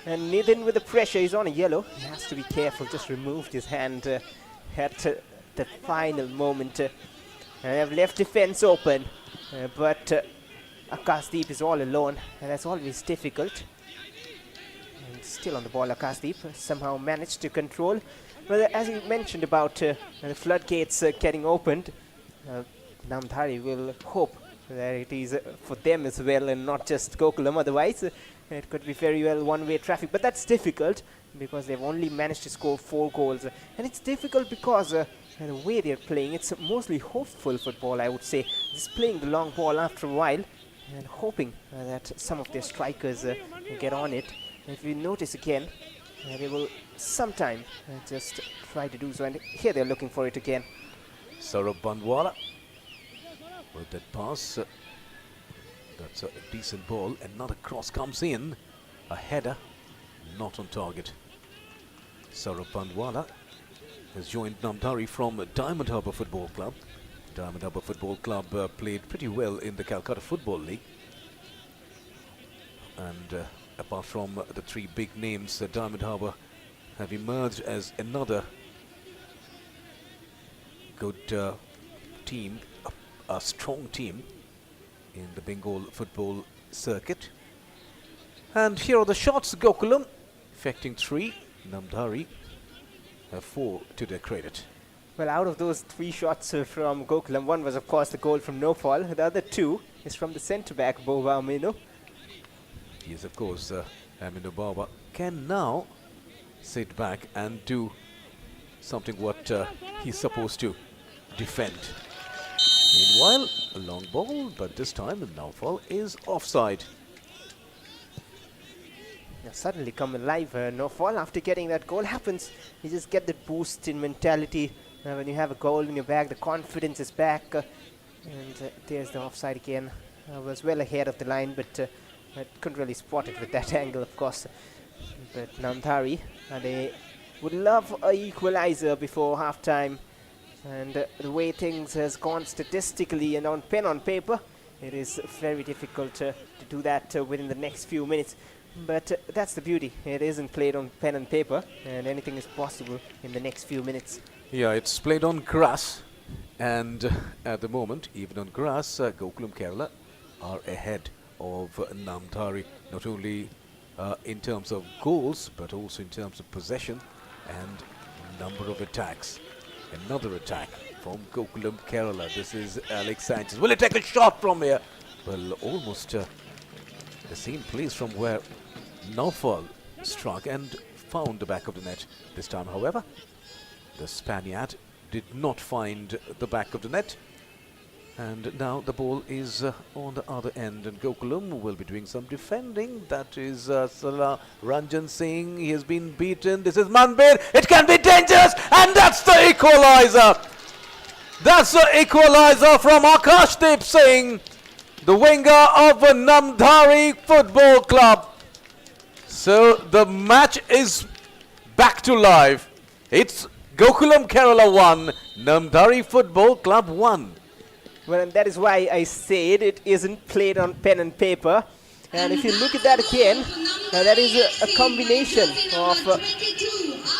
And Nitin with the pressure, he's on a yellow. He has to be careful, just removed his hand at the final moment. And they have left defense open, but Akashdeep is all alone, and that's always difficult. And still on the ball, Akashdeep somehow managed to control. But as you mentioned about the floodgates getting opened, Namdhari will hope that it is for them as well and not just Gokulam. Otherwise, it could be very well one-way traffic. But that's difficult because they've only managed to score 4 goals. And it's difficult because the way they're playing, it's mostly hopeful football, I would say. Just playing the long ball after a while and hoping that some of their strikers get on it. If you notice again, they will sometime just try to do so. And here they're looking for it again. Saurabh Bandwala with that pass. That's a decent ball. Another cross comes in. A header, not on target. Saurabh Bandwala has joined Namdhari from Diamond Harbour Football Club. Diamond Harbour Football Club played pretty well in the Calcutta Football League. And apart from the 3 big names, Diamond Harbour have emerged as another good team, a strong team in the Bengal football circuit. And here are the shots. Gokulam effecting 3, Namdhari have 4 to their credit. Well, out of those 3 shots from Gokulam, one was of course the goal from Naufal. The other 2 is from the centre-back, Boba Aminu. Yes, of course, Aminu Baba can now sit back and do something what he's supposed to, defend. Meanwhile, a long ball, but this time the Naufal is offside. Now suddenly come alive, Naufal, after getting that goal. Happens, you just get that boost in mentality. When you have a goal in your bag, the confidence is back. And there's the offside again. Was well ahead of the line, but I couldn't really spot it with that angle, of course. But Namdhari, they would love a equalizer before half-time. And the way things has gone statistically and on pen on paper, it is very difficult to do that within the next few minutes. But that's the beauty. It isn't played on pen and paper, and anything is possible in the next few minutes. Yeah, it's played on grass, and at the moment, even on grass, Gokulam Kerala are ahead of Namdhari, not only in terms of goals, but also in terms of possession and number of attacks. Another attack from Gokulam, Kerala. This is Alex Sanchez. Will he take a shot from here? Well, almost the same place from where Naufal struck and found the back of the net. This time, however, the Spaniard did not find the back of the net. And now the ball is on the other end, and Gokulam will be doing some defending. That is Salah Ranjan Singh. He has been beaten. This is Manbir. It can be dangerous, and that's the equalizer. That's the equalizer from Akashdeep Singh, the winger of Namdhari Football Club. So the match is back to life. It's Gokulam Kerala 1, Namdhari Football Club 1. Well, and that is why I said it isn't played on pen and paper. And if you look at that again, that is a combination of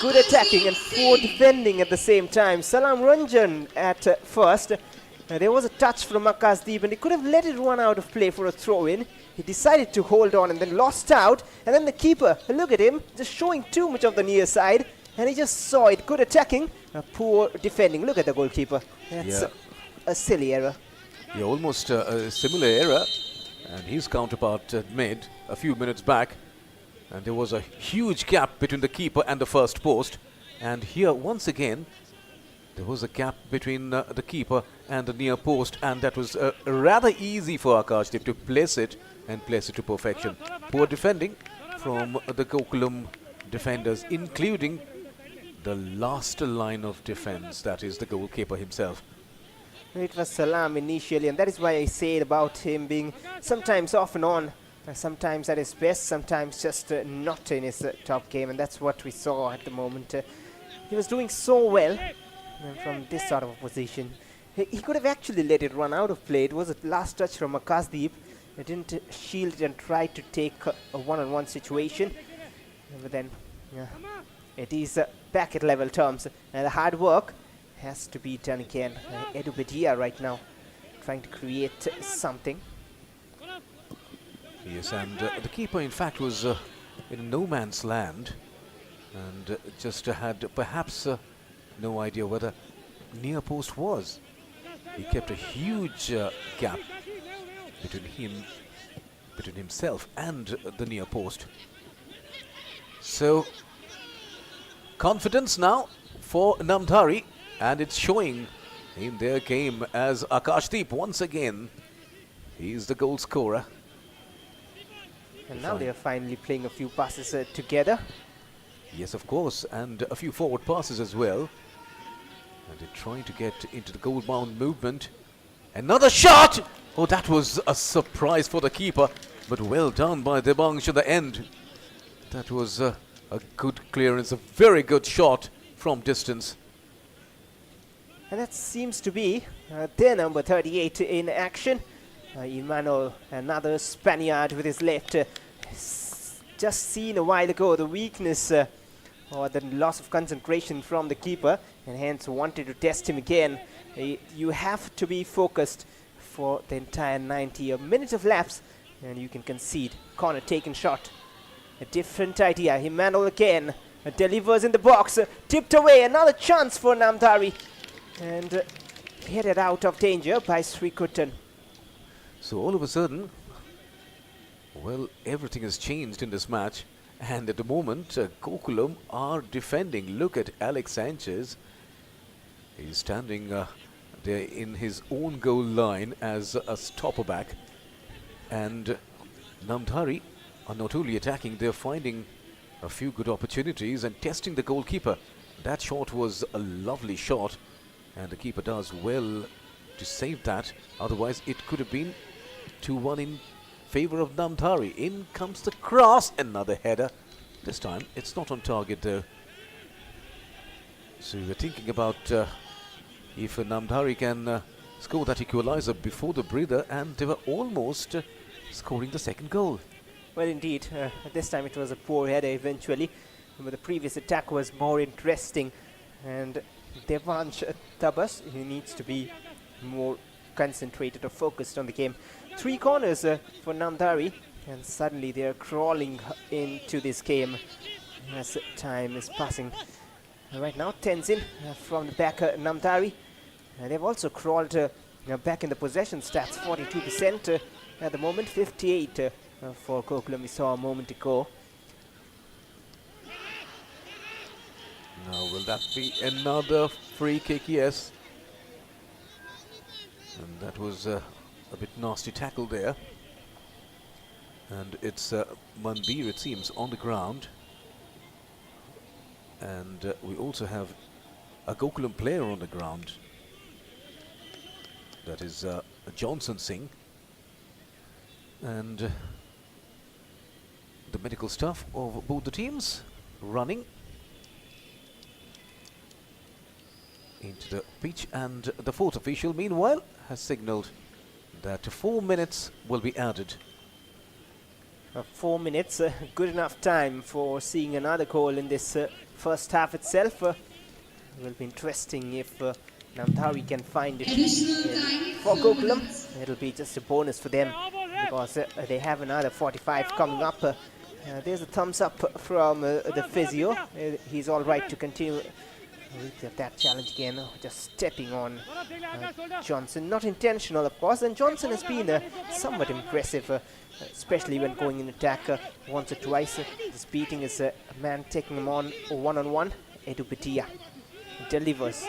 good attacking and poor defending at the same time. Salam Ranjan at first, there was a touch from Akashdeep and he could have let it run out of play for a throw-in. He decided to hold on and then lost out. And then the keeper, look at him, just showing too much of the near side. And he just saw it. Good attacking, poor defending. Look at the goalkeeper. That's a silly error. Yeah, almost a similar error, and his counterpart made a few minutes back, and there was a huge gap between the keeper and the first post, and here once again there was a gap between the keeper and the near post, and that was rather easy for Akashdeep to place it and place it to perfection. Poor defending from the Gokulam defenders, including the last line of defense, that is the goalkeeper himself. It was Salam initially, and that is why I said about him being sometimes off and on, sometimes at his best, sometimes just not in his top game, and that's what we saw at the moment. He was doing so well from this sort of a position. He could have actually let it run out of play. It was a last touch from Akashdeep. He didn't shield it and try to take a one-on-one situation, but then it is back at level terms, and the hard work has to be done again. Edu Bedia right now trying to create something. Yes, and the keeper in fact was in no man's land, and just had perhaps no idea where the near post was. He kept a huge gap between himself and the near post. So confidence now for Namdhari, and it's showing in their game as Akashdeep once again, he's the goal scorer. And now they are finally playing a few passes together. Yes, of course, and a few forward passes as well. And they're trying to get into the goal-bound movement. Another shot! Oh, that was a surprise for the keeper, but well done by Debansh at the end. That was a good clearance, a very good shot from distance. And that seems to be their number 38 in action. Emmanuel, another Spaniard with his left. Just seen a while ago the weakness or the loss of concentration from the keeper, and hence wanted to test him again. You have to be focused for the entire 90 minutes of laps, and you can concede. Corner taken shot. A different idea. Emmanuel again delivers in the box. Tipped away. Another chance for Namdhari. And headed out of danger by Srikutan. So all of a sudden, well, everything has changed in this match. And at the moment, Gokulam are defending. Look at Alex Sanchez. He's standing there in his own goal line as a stopper back. And Namdhari are not only attacking, they're finding a few good opportunities and testing the goalkeeper. That shot was a lovely shot, and the keeper does well to save that. Otherwise, it could have been 2-1 in favor of Namdhari. In comes the cross, another header. This time, it's not on target though. So we're thinking about if Namdhari can score that equalizer before the breather, and they were almost scoring the second goal. Well, indeed, this time it was a poor header eventually, but the previous attack was more interesting. And Devansh Tabas, he needs to be more concentrated or focused on the game. 3 corners for Namdhari, and suddenly they are crawling into this game as time is passing. Right now, Tenzin from the back, Namdhari. They've also crawled back in the possession stats, 42% at the moment, 58 for Gokulam, we saw a moment ago. Now, will that be another free kick? Yes. And that was a bit nasty tackle there. And it's Manbir, it seems, on the ground. And we also have a Gokulam player on the ground. That is Johnson Singh. And the medical staff of both the teams running into the pitch, and the fourth official meanwhile has signaled that 4 minutes will be added. 4 minutes, good enough time for seeing another goal in this first half itself. Will be interesting if Namdhari can find it for Gokulam. It'll be just a bonus for them because they have another 45 coming up. There's a thumbs up from the physio. He's all right to continue with that challenge again. Just stepping on Johnson. Not intentional, of course, and Johnson has been somewhat impressive, especially when going in attack once or twice. Just beating his man, taking him on one-on-one. Edupetia delivers.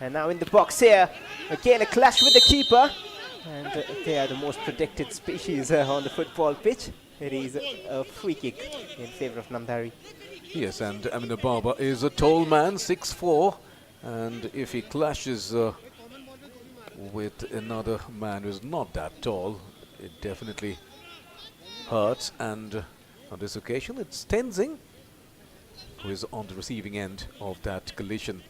And now in the box here, again a clash with the keeper. And they are the most protected species on the football pitch. It is a free kick in favor of Namdhari. Yes, and Amina Baba is a tall man, 6'4", and if he clashes with another man who's not that tall, it definitely hurts. And on this occasion, it's Tenzing who is on the receiving end of that collision.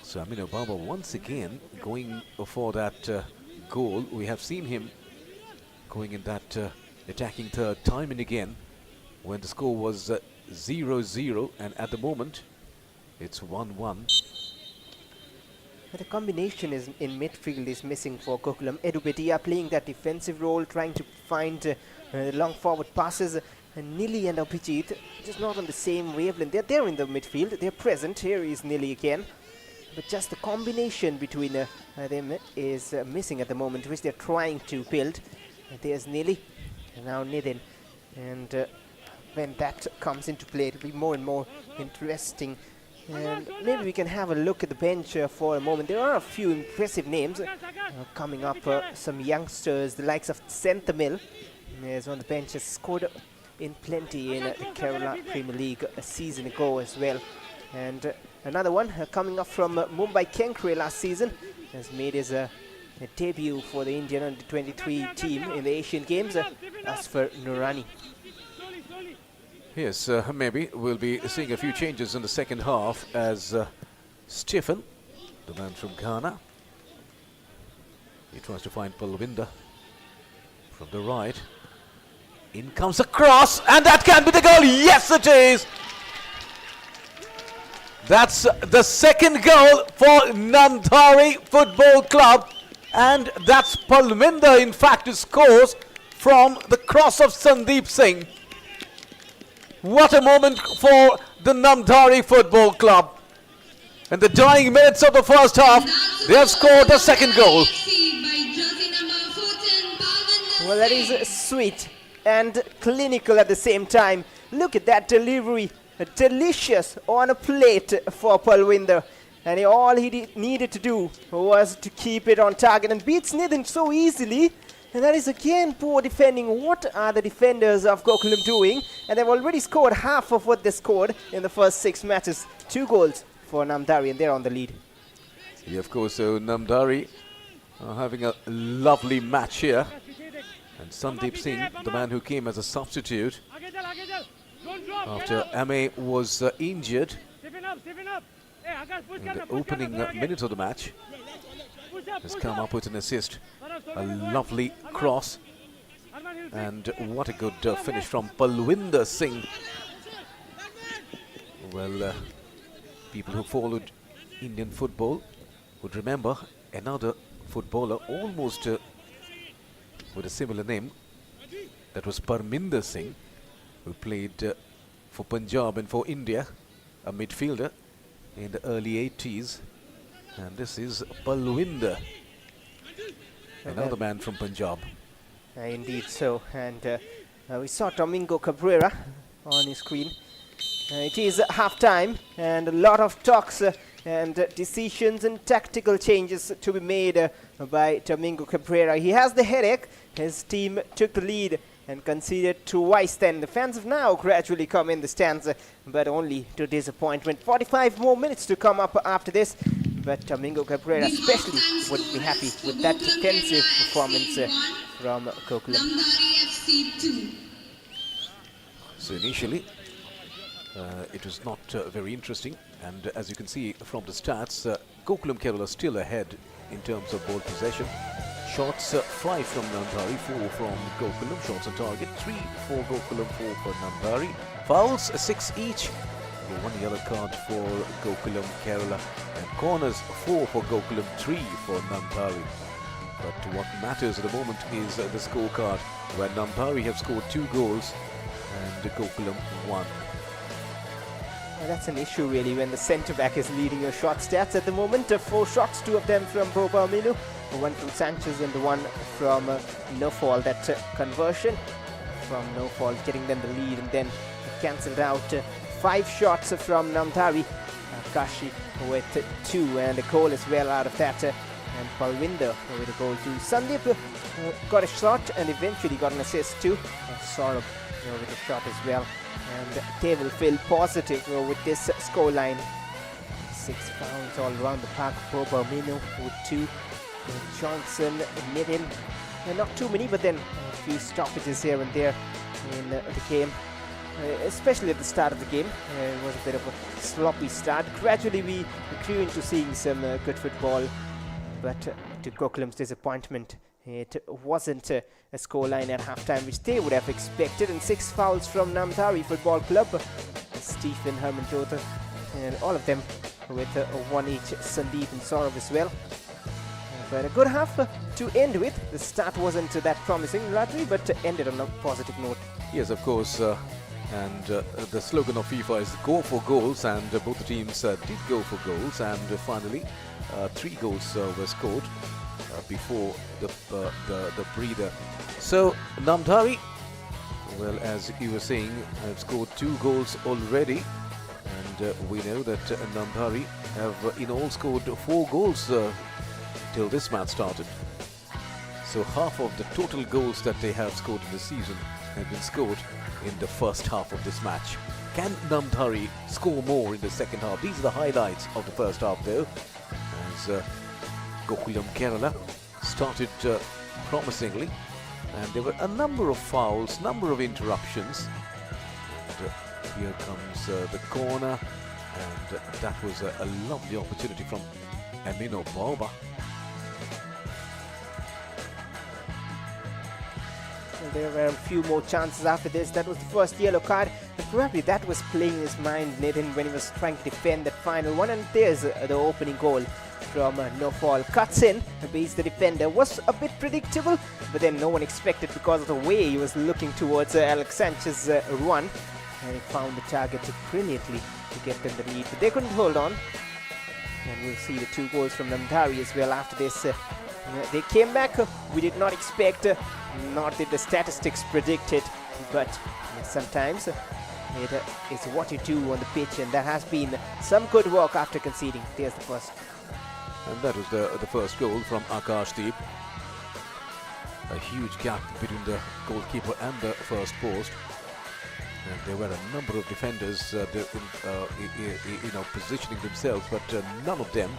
So Amina Baba once again going for that goal. We have seen him going in that attacking third time and again when the score was 0-0, and at the moment it's 1-1. The combination is in midfield is missing for Gokulam. Edupetia playing that defensive role, trying to find long forward passes. And Nili and Abhijit just not on the same wavelength. They're there in the midfield. They're present. Here is Nili again. But just the combination between them is missing at the moment, which they're trying to build. There's Nili, and now Nidin. And when that comes into play, it'll be more and more interesting. And maybe we can have a look at the bench for a moment. There are a few impressive names coming up. Some youngsters, the likes of Senthamil, is on the bench, has scored in plenty in the Kerala Premier League a season ago as well. And another one coming up from Mumbai Kenkre last season, has made his debut for the Indian under-23 team in the Asian Games, as for Nurani. Yes, maybe we'll be seeing a few changes in the second half as Stephen, the man from Ghana, he tries to find Palwinder from the right. In comes a cross, and that can be the goal. Yes, it is. That's the second goal for Namdhari Football Club, and that's Palwinder, in fact, who scores from the cross of Sandeep Singh. What a moment for the Namdhari Football Club. In the dying minutes of the first half, they have scored the second goal. Well, that is sweet and clinical at the same time. Look at that delivery. Delicious on a plate for Palwinder. And all he needed to do was to keep it on target and beats Nidin so easily. And that is again poor defending. What are the defenders of Gokulam doing? And they've already scored half of what they scored in the first 6 matches. 2 goals for Namdhari, and they're on the lead. Yeah, of course, so Namdhari having a lovely match here. And Sandeep Singh, the man who came as a substitute after Ame was injured in the opening minutes of the match, has come up with an assist. A lovely cross, and what a good finish from Palwinder Singh. Well, people who followed Indian football would remember another footballer almost with a similar name. That was Parminder Singh, who played for Punjab and for India, a midfielder. in the early 80s. And this is Balwinder, another man from Punjab. Indeed so. And we saw Domingo Cabrera on his screen. It is half-time, and a lot of talks and decisions and tactical changes to be made by Domingo Cabrera. He has the headache. His team took the lead and conceded twice then. The fans have now gradually come in the stands, but only to disappointment. 45 more minutes to come up after this, but Domingo Cabrera especially wouldn't be happy with that defensive performance from Gokulam. Namdhari FC 2. So initially, it was not very interesting, and as you can see from the stats, Gokulam Kerala still ahead in terms of ball possession. Shots 5 from Namdhari, 4 from Gokulam. Shots on target 3 for Gokulam, 4 for Namdhari. Fouls 6 each. 1 yellow card for Gokulam Kerala, and corners 4 for Gokulam, 3 for Namdhari. But what matters at the moment is the scorecard, where Namdhari have scored 2 goals and Gokulam 1. That's an issue really when the centre-back is leading your shot stats at the moment. 4 shots, 2 of them from Boba Minu, 1 from Sanchez and 1 from No-Fall. That conversion from No-Fall getting them the lead, and then cancelled out 5 shots from Namdhari. Kashi with 2 and a goal as well out of that. And Balwinder with a goal too. Sandeep got a shot and eventually got an assist too. Saurabh with a shot as well. And they will feel positive with this scoreline. 6 fouls all around the park. Boba Minu with 2. Johnson, Nitin. Not too many, but then a few stoppages here and there in the game. Especially at the start of the game. It was a bit of a sloppy start. Gradually we grew into seeing some good football. But to Gokulam's disappointment, it wasn't a scoreline at halftime which they would have expected. And 6 fouls from Namdhari Football Club. Stephen, Hermanjota, and all of them with 1 each. Sandeep and Saurabh as well. But a good half to end with. The start wasn't that promising, Radri, but ended on a positive note. Yes, of course. And the slogan of FIFA is go for goals, and both the teams did go for goals, and finally 3 goals were scored before the breather. So Namdhari, well, as you were saying, have scored 2 goals already, and we know that Namdhari have in all scored 4 goals till this match started. So half of the total goals that they have scored in the season have been scored in the first half of this match. Can Namdhari score more in the second half? These are the highlights of the first half though, as Gokulam Kerala started promisingly, and there were a number of fouls, number of interruptions. And, here comes the corner, and that was a lovely opportunity from Amino Bauba. There were a few more chances after this. That was the first yellow card. And probably that was playing in his mind, Nathan, when he was trying to defend that final one. And there's the opening goal from No-Fall. Cuts in, beats the defender. Was a bit predictable, but then no one expected because of the way he was looking towards Alex Sanchez's run. And he found the target brilliantly to get them the lead. But they couldn't hold on. And we'll see the 2 goals from Namdhari as well after this. They came back. We did not expect, nor did the statistics predict it, but sometimes it is what you do on the pitch, and that has been some good work after conceding. There's the first. And that was the first goal from Akashdeep. A huge gap between the goalkeeper and the first post. And there were a number of defenders positioning themselves, but none of them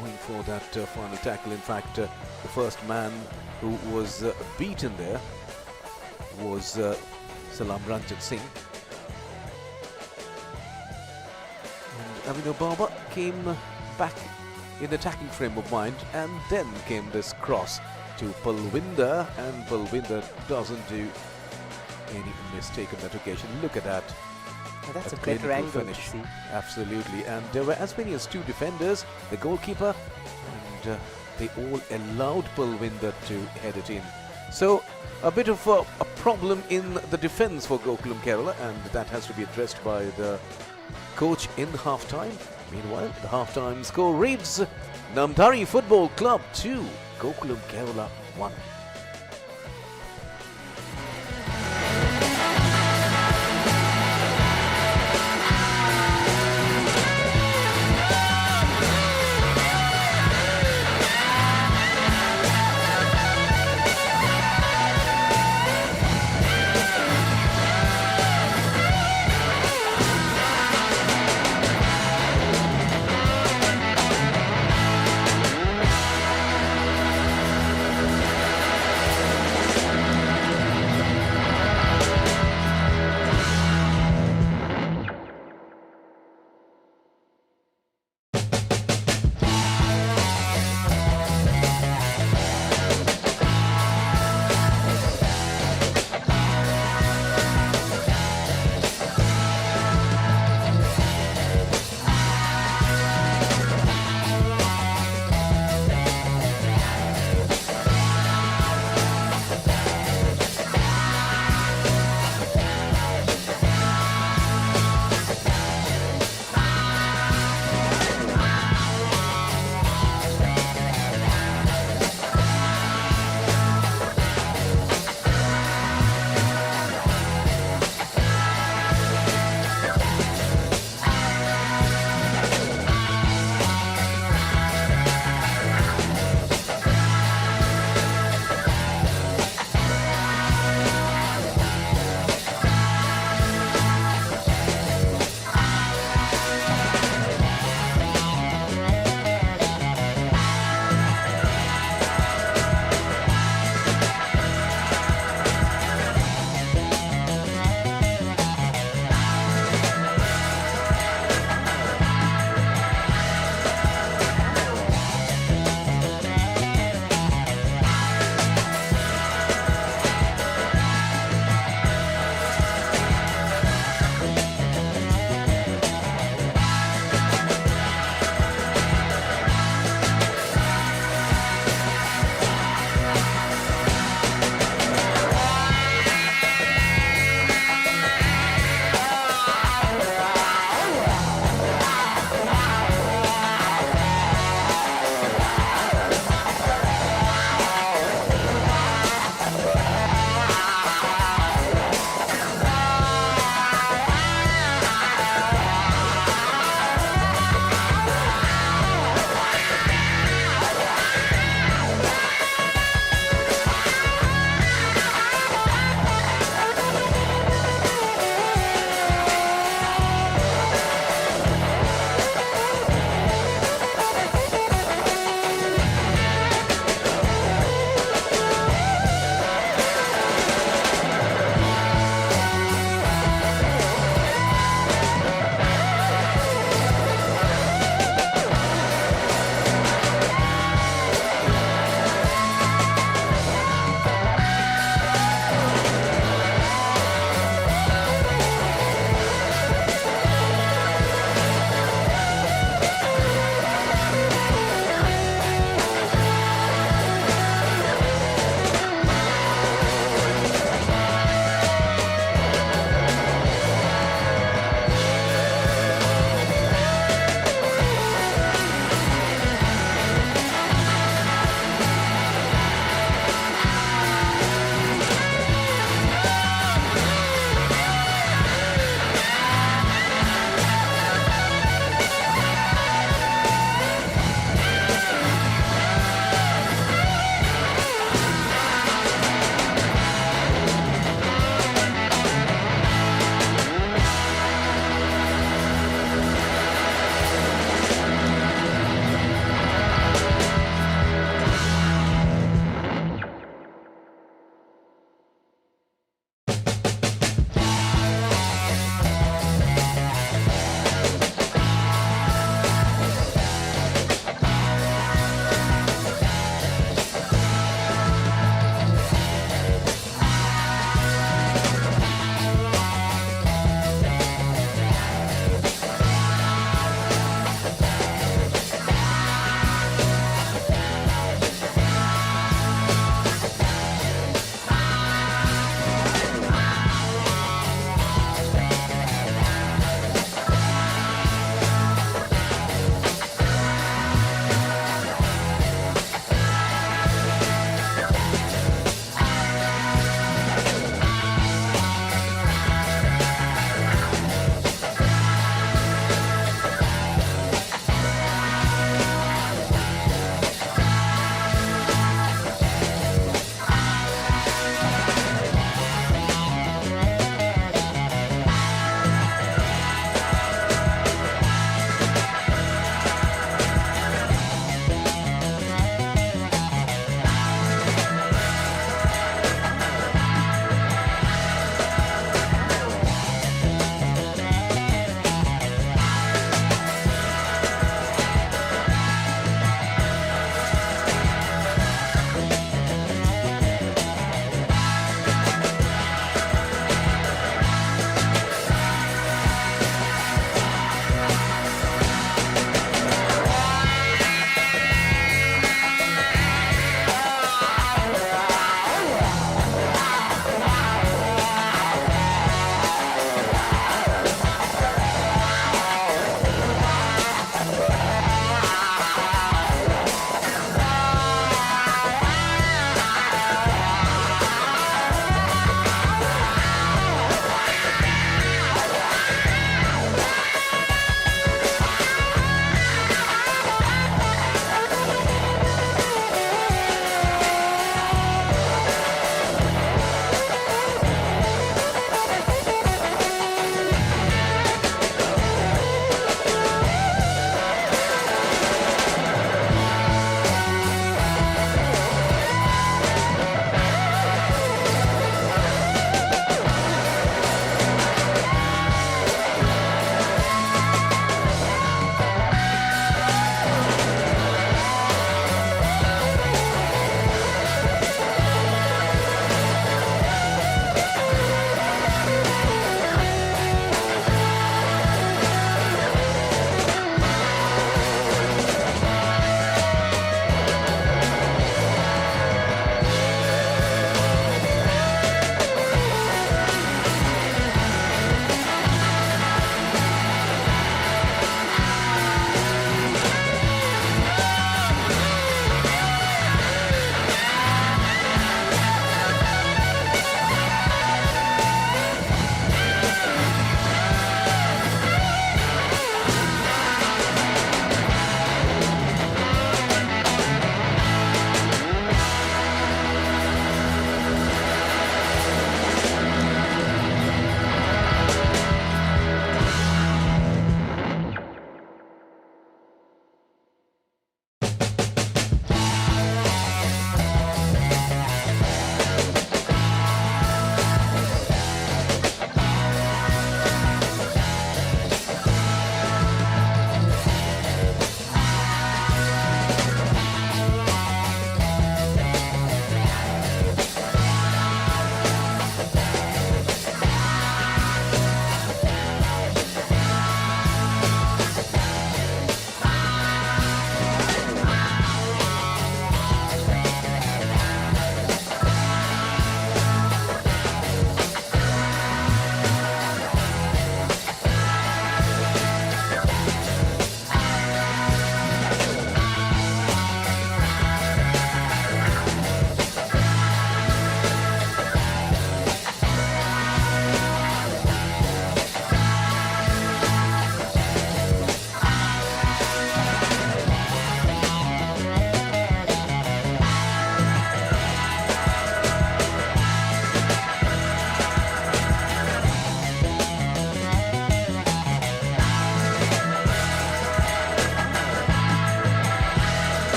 going for that final tackle. In fact, the first man who was beaten there was Salam Ranjit Singh. And Amino Baba came back in attacking frame of mind, and then came this cross to Balwinder, and Balwinder doesn't do any mistake on that occasion. Look at that. Well, that's a clinical better angle finish. to see. Absolutely, and there were as many as 2 defenders, the goalkeeper, and they all allowed Balwinder to head it in. So a bit of a problem in the defence for Gokulam Kerala, and that has to be addressed by the coach in half-time, Meanwhile, the halftime score reads Namdhari Football Club 2, Gokulam Kerala 1.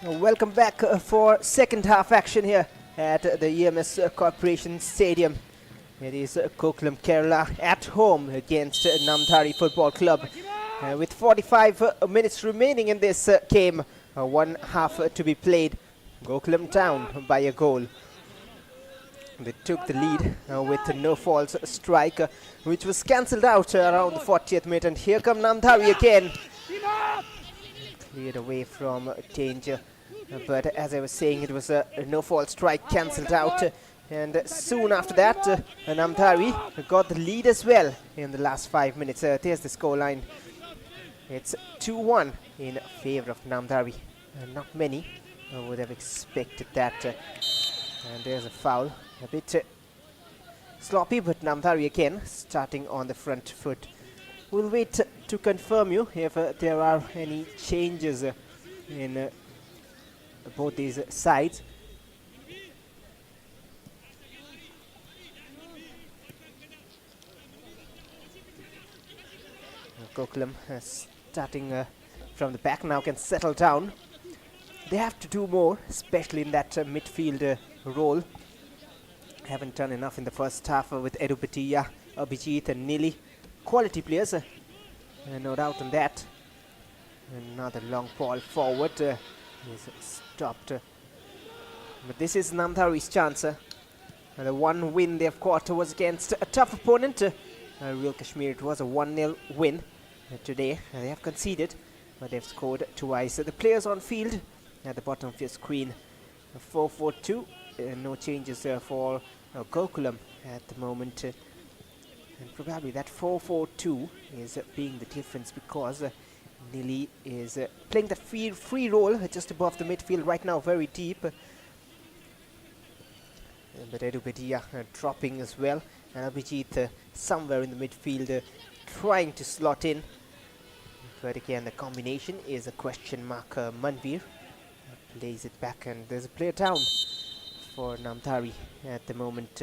Welcome back for second half action here at the EMS Corporation Stadium. It is Gokulam Kerala at home against Namdhari Football Club. With 45 minutes remaining in this game, one half to be played. Gokulam down by a goal. They took the lead with a no falls strike, which was cancelled out around the 40th minute. And here come Namdhari again. Cleared away from danger. But as I was saying, it was a no-fault strike cancelled out. And soon after that, Namdhari got the lead as well in the last 5 minutes. There's the scoreline. It's 2-1 in favour of Namdhari. Not many would have expected that. And there's a foul. A bit sloppy, but Namdhari again starting on the front foot. We'll wait to confirm you if there are any changes in both these sides. Gokulam starting from the back now can settle down. They have to do more, especially in that midfield role. Haven't done enough in the first half with Edupatiya, Abhijit and Nili. Quality players, no doubt on that. Another long ball forward is stopped. But this is Namdhari's chance. The one win they've got was against a tough opponent. Real Kashmir, it was a 1-0 win today. They have conceded, but they've scored twice. The players on field at the bottom of your screen. 4-4-2. No changes for Gokulam at the moment. And probably that 4-4-2 is being the difference because Nili is playing that free role just above the midfield right now, very deep. But Edupatiya dropping as well. And Abhijit somewhere in the midfield trying to slot in. But again, the combination is a question mark. Manveer plays it back, and there's a player down for Namdhari at the moment.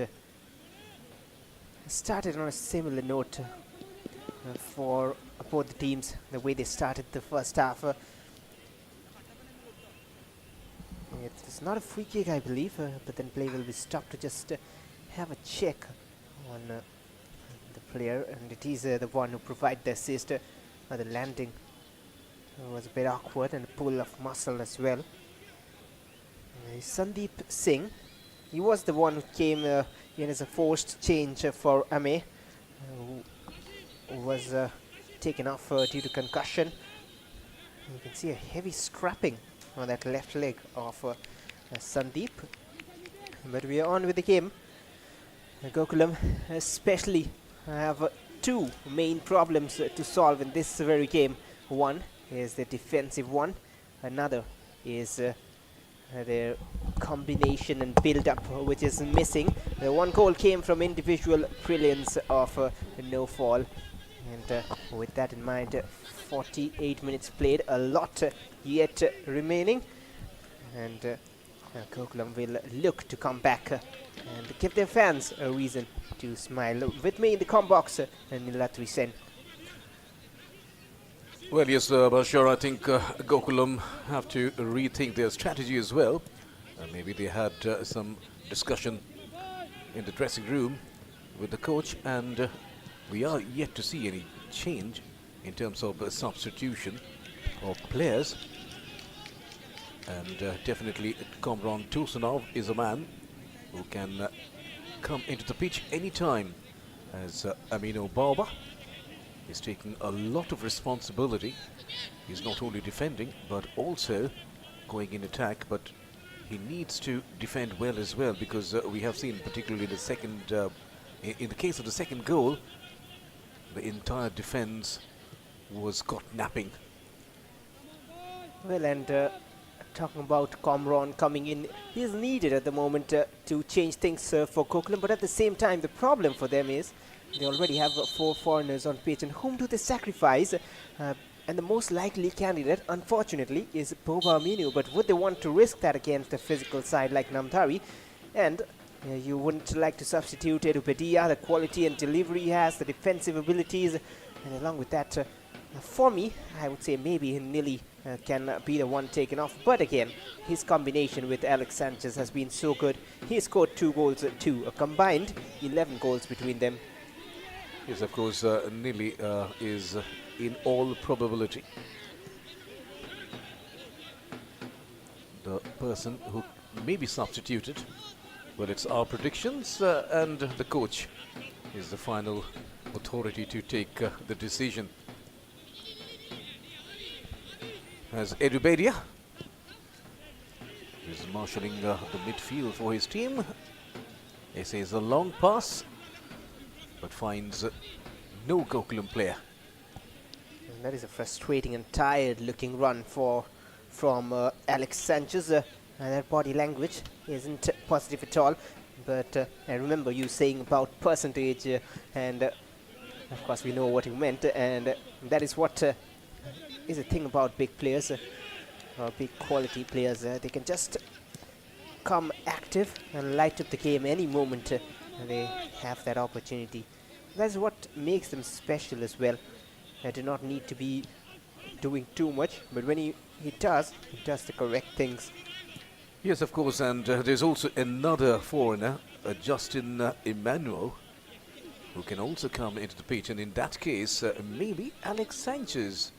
Started on a similar note for both the teams, the way they started the first half. It's not a free kick, I believe, but then play will be stopped to just have a check on the player, and it is the one who provided the assist. The landing was a bit awkward and a pull of muscle as well. Sandeep Singh, he was the one who came in as a forced change for Ame, who was taken off due to concussion. You can see a heavy scrapping on that left leg of Sandeep. But we are on with the game. Gokulam especially have two main problems to solve in this very game. One is the defensive one. Another is their combination and build-up, which is missing. The one goal came from individual brilliance of no fall. And with that in mind, 48 minutes played, a lot yet remaining. And Gokulam will look to come back and give their fans a reason to smile. With me in the com box, Nilatri Sen. Well, yes, Bashar, I think Gokulam have to rethink their strategy as well. Maybe they had some discussion in the dressing room with the coach, and we are yet to see any change in terms of substitution of players. And definitely Komran Tursunov is a man who can come into the pitch anytime, as Amino Baba is taking a lot of responsibility. He's not only defending but also going in attack, but he needs to defend well as well, because we have seen, particularly the second in the case of the second goal, the entire defense was caught napping. Well, and talking about Komran coming in, he is needed at the moment to change things for Gokulam, but at the same time the problem for them is they already have 4 foreigners on pitch, and whom do they sacrifice? And the most likely candidate, unfortunately, is Boba Aminu. But would they want to risk that against a physical side like Namdhari? And you wouldn't like to substitute Edupatiya, the quality and delivery he has, the defensive abilities, and along with that, for me, I would say maybe Nili can be the one taken off. But again, his combination with Alex Sanchez has been so good. He scored 2 goals too, a combined 11 goals between them. Yes, of course, Nili is in all probability the person who may be substituted. But it's our predictions, and the coach is the final authority to take the decision. As Edubedia is marshalling the midfield for his team. He says a long pass, but finds no Gokulam player. And that is a frustrating and tired looking run from Alex Sanchez. That body language isn't positive at all. But I remember you saying about percentage, and of course we know what you meant. And that is what is a thing about big players, or big quality players. They can just come active and light up the game any moment they have that opportunity. That's what makes them special as well. They do not need to be doing too much, but when he does the correct things. Yes, of course, and there's also another foreigner, Justin Emmanuel, who can also come into the pitch, and in that case, maybe Alex Sanchez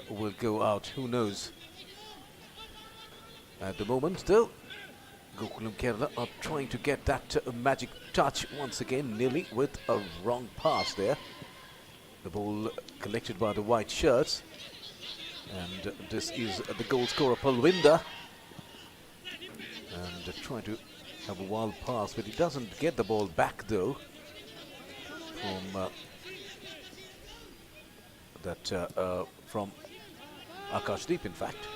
will go out, who knows. At the moment, though, Gokulam Kerala are trying to get that magic touch once again, nearly with a wrong pass there. The ball collected by the white shirts, and this is the goal scorer Palwinder. And trying to have a wild pass, but he doesn't get the ball back though from Akashdeep, in fact.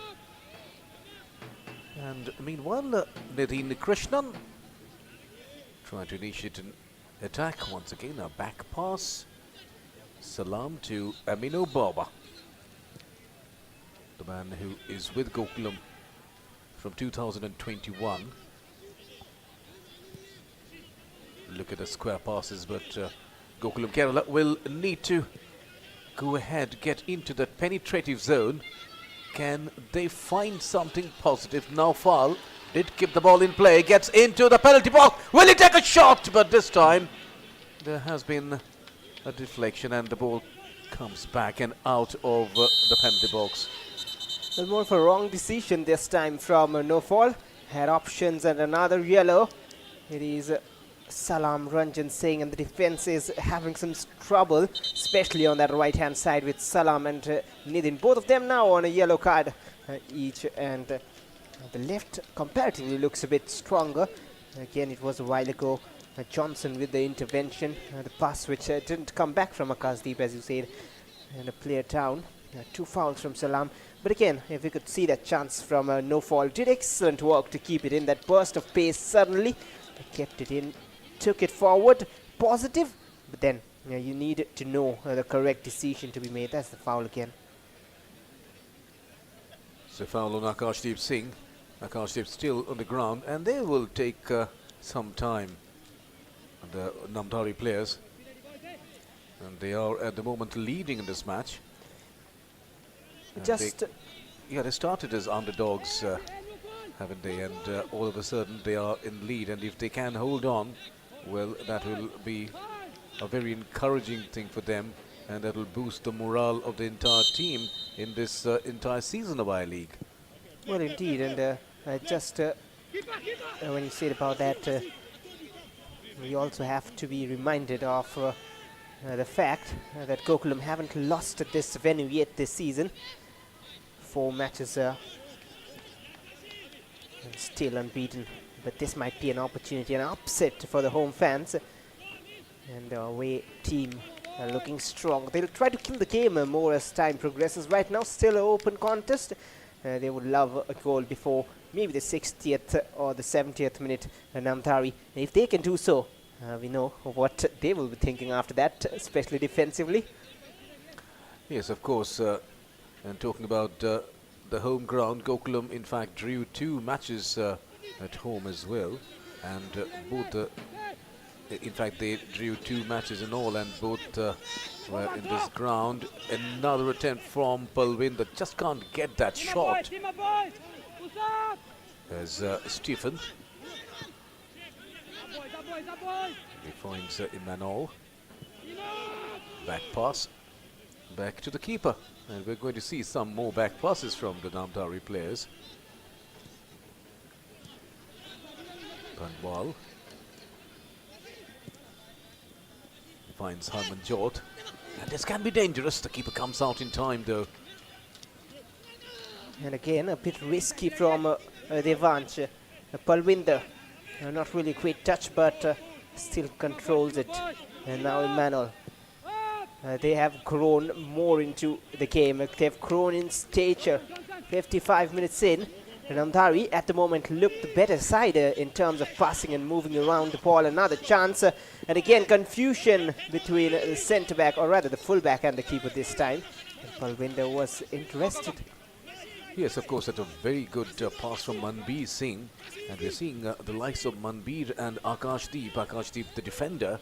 And meanwhile, Nidhin Krishnan trying to initiate an attack once again. A back pass. Salam to Amino Baba, the man who is with Gokulam from 2021. Look at the square passes, but Gokulam Kerala will need to go ahead, get into that penetrative zone. Can they find something positive? Now Foul did keep the ball in play, gets into the penalty box. Will he take a shot? But this time there has been a deflection and the ball comes back and out of the penalty box. Well, more of a wrong decision this time from No Fall. Had options and another yellow. It is Salam Ranjan Singh, and the defense is having some trouble, especially on that right hand side with Salam and Nidhin. Both of them now on a yellow card each, and the left comparatively looks a bit stronger. Again, it was a while ago. Johnson with the intervention, the pass which didn't come back from Akashdeep, as you said, and a player down. 2 fouls from Salam. But again, if we could see that chance from No Fall, did excellent work to keep it in. That burst of pace suddenly, they kept it in, took it forward, positive. But then you need to know the correct decision to be made. That's the foul again. So foul on Akashdeep Singh. Akashdeep still on the ground, and they will take some time. The Namdhari players, and they are at the moment leading in this match. They started as underdogs, haven't they? And all of a sudden they are in lead, and if they can hold on, well, that will be a very encouraging thing for them, and that will boost the morale of the entire team in this entire season of I-League. Well, indeed, and when you said about that, we also have to be reminded of the fact that Gokulam haven't lost at this venue yet this season. 4 matches and still unbeaten. But this might be an opportunity, an upset for the home fans. And the away team are looking strong. They'll try to kill the game more as time progresses. Right now, still an open contest. They would love a goal before maybe the 60th or the 70th minute, Namdhari. If they can do so, we know what they will be thinking after that, especially defensively. Yes, of course. And talking about the home ground, Gokulam in fact drew 2 matches at home as well. And both the In fact, they drew 2 matches in all, and both were in this ground. Another attempt from Palwinder, just can't get that shot. As Stephen. He finds Emmanuel. Back pass. Back to the keeper. And we're going to see some more back passes from the Namdhari players. Panwal finds Harmanjot. And this can be dangerous. The keeper comes out in time though. And again, a bit risky from Devansh. Palwinder, not really great touch, but still controls it. And now Emmanuel. They have grown more into the game. They've grown in stature. 55 minutes in. Namdhari at the moment looked the better side in terms of passing and moving around the ball. Another chance. And again, confusion between the centre-back, or rather the full-back and the keeper this time. And Palwinder was interested. Yes, of course, that's a very good pass from Manbir Singh. And we're seeing the likes of Manbir and Akashdeep. Akashdeep, the defender,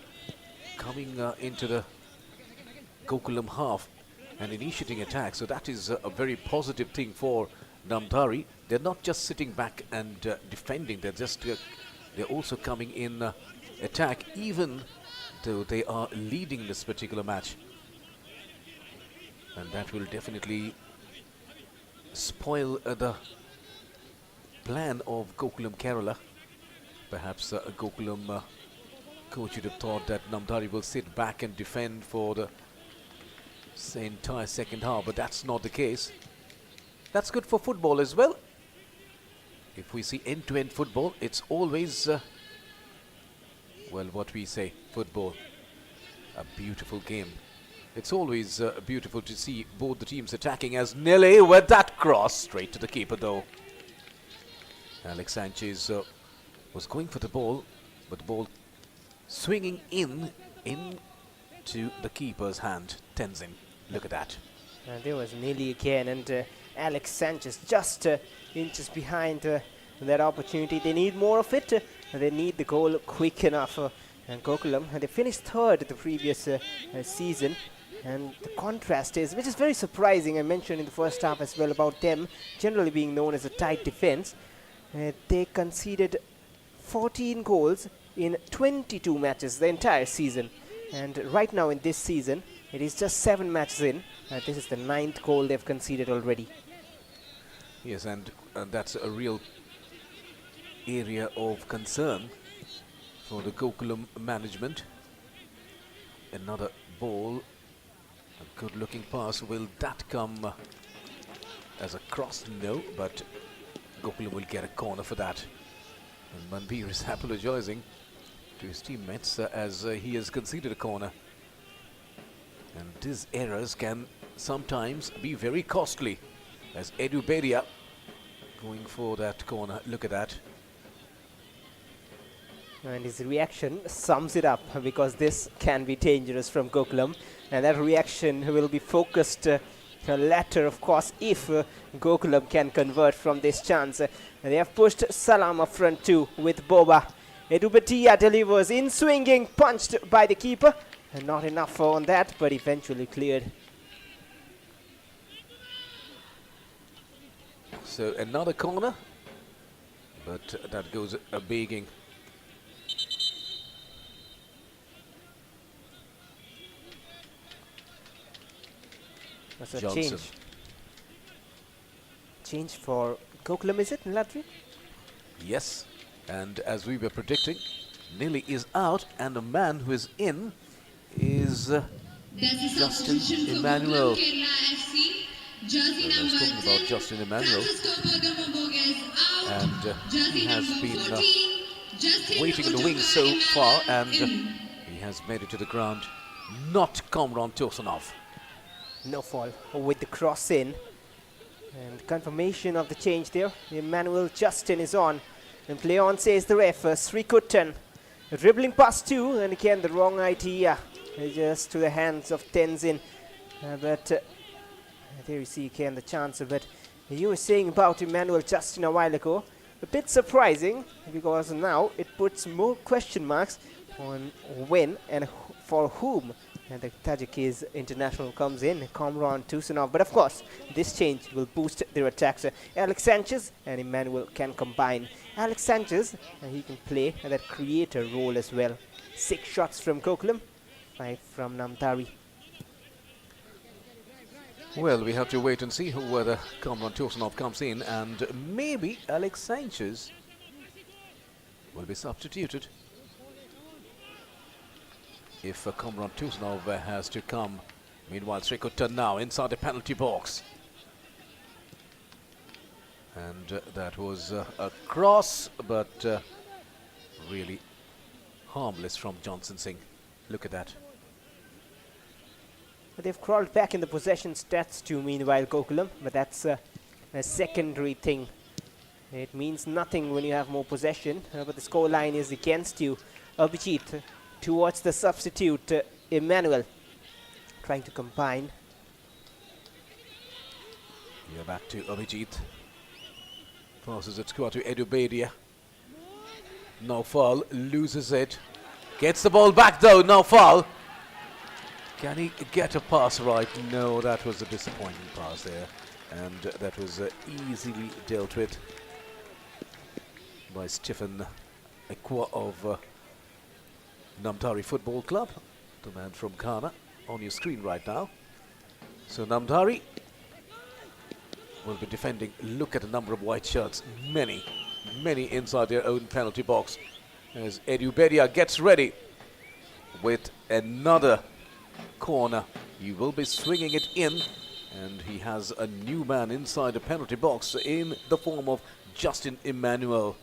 coming into the Gokulam half and initiating attack. So that is a very positive thing for Namdhari. They're not just sitting back and defending. They're also coming in attack, even though they are leading this particular match. And that will definitely spoil the plan of Gokulam Kerala. Perhaps Gokulam coach would have thought that Namdhari will sit back and defend for the entire second half, but that's not the case. That's good for football as well. If we see end-to-end football, it's always, well, what we say, football, a beautiful game. It's always beautiful to see both the teams attacking, as Nelly with that cross straight to the keeper though. Alex Sanchez was going for the ball, but the ball swinging into the keeper's hand. Tenzin, look at that. And there was Nelly again, and Alex Sanchez just inches behind that opportunity. They need more of it. They need the goal quick enough. And Gokulam, they finished third the previous season. And the contrast is, which is very surprising, I mentioned in the first half as well about them generally being known as a tight defense. They conceded 14 goals in 22 matches the entire season. And right now in this season, it is just 7 matches in. This is the 9th goal they've conceded already. Yes, and that's a real area of concern for the Gokulam management. Another ball, a good looking pass. Will that come as a cross? No, but Gokulam will get a corner for that. And Manbir is apologizing to his teammates as he has conceded a corner. And these errors can sometimes be very costly, as Edu Beria going for that corner. Look at that. And his reaction sums it up, because this can be dangerous from Gokulam. And that reaction will be focused latter, of course, if Gokulam can convert from this chance. They have pushed Salam up front too with Boba. Edu Beria delivers in swinging, punched by the keeper. And not enough on that, but eventually cleared. So another corner, but that goes begging. That's a Johnson. Change for Gokulam, is it, Ladri? Yes, and as we were predicting, Nili is out, and the man who is in is There's a Justin substitution for Emmanuel. Gokulam Kerala FC. Jersey I was number talking about 10, Justin Emmanuel, Francisco Perdomo is out. and Jersey he has number been 14, Justin waiting in the wings so far, and he has made it to the ground. Not Komran Tosanov. No fall with the cross in. And confirmation of the change there. Emmanuel Justin is on. And play on, says the ref. Srikuttan dribbling past 2, and again the wrong idea. Just to the hands of Tenzin. But there you see again the chance. But you were saying about Emmanuel Justin a while ago. A bit surprising, because now it puts more question marks on when and for whom the Tajikis international comes in, Kamran Tusanov. But of course, this change will boost their attacks. Alex Sanchez and Emmanuel can combine. Alex Sanchez, he can play that creator role as well. 6 shots from Gokulam, 5 from Namdhari. Well, we have to wait and see whether Kamran Tursunov comes in, and maybe Alex Sanchez will be substituted if Kamran Tursunov has to come. Meanwhile, Srikutta now inside the penalty box. And that was a cross, but really harmless from Johnson Singh. Look at that. But they've crawled back in the possession stats too, meanwhile, Gokulam. But that's a secondary thing. It means nothing when you have more possession, but the scoreline is against you. Abhijit towards the substitute, Emmanuel, trying to combine. We're back to Abhijit. Passes it to Edubedia. No foul, loses it. Gets the ball back though, no foul. Can he get a pass right? No, that was a disappointing pass there. And that was easily dealt with by Stephen Ekwa of Namdhari Football Club, the man from Ghana, on your screen right now. So Namdhari will be defending. Look at the number of white shirts. Many inside their own penalty box. As Edubedia gets ready with another corner. He will be swinging it in, and he has a new man inside the penalty box in the form of Justin Emmanuel.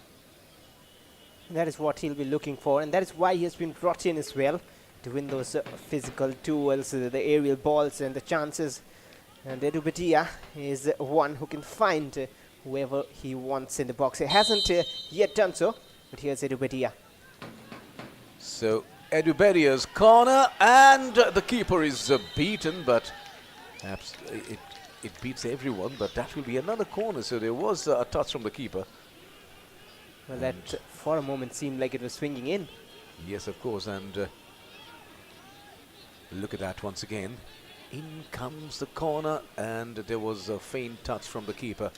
That is what he'll be looking for, and that is why he has been brought in as well, to win those physical duels, the aerial balls and the chances. And Edubedia is one who can find whoever he wants in the box. He hasn't yet done so, but here's Edubedia. So Edubedia's corner, and the keeper is beaten, but perhaps it beats everyone, but that will be another corner. So there was a touch from the keeper. Well, that for a moment seemed like it was swinging in. Yes, of course, and look at that once again. In comes the corner, and there was a faint touch from the keeper.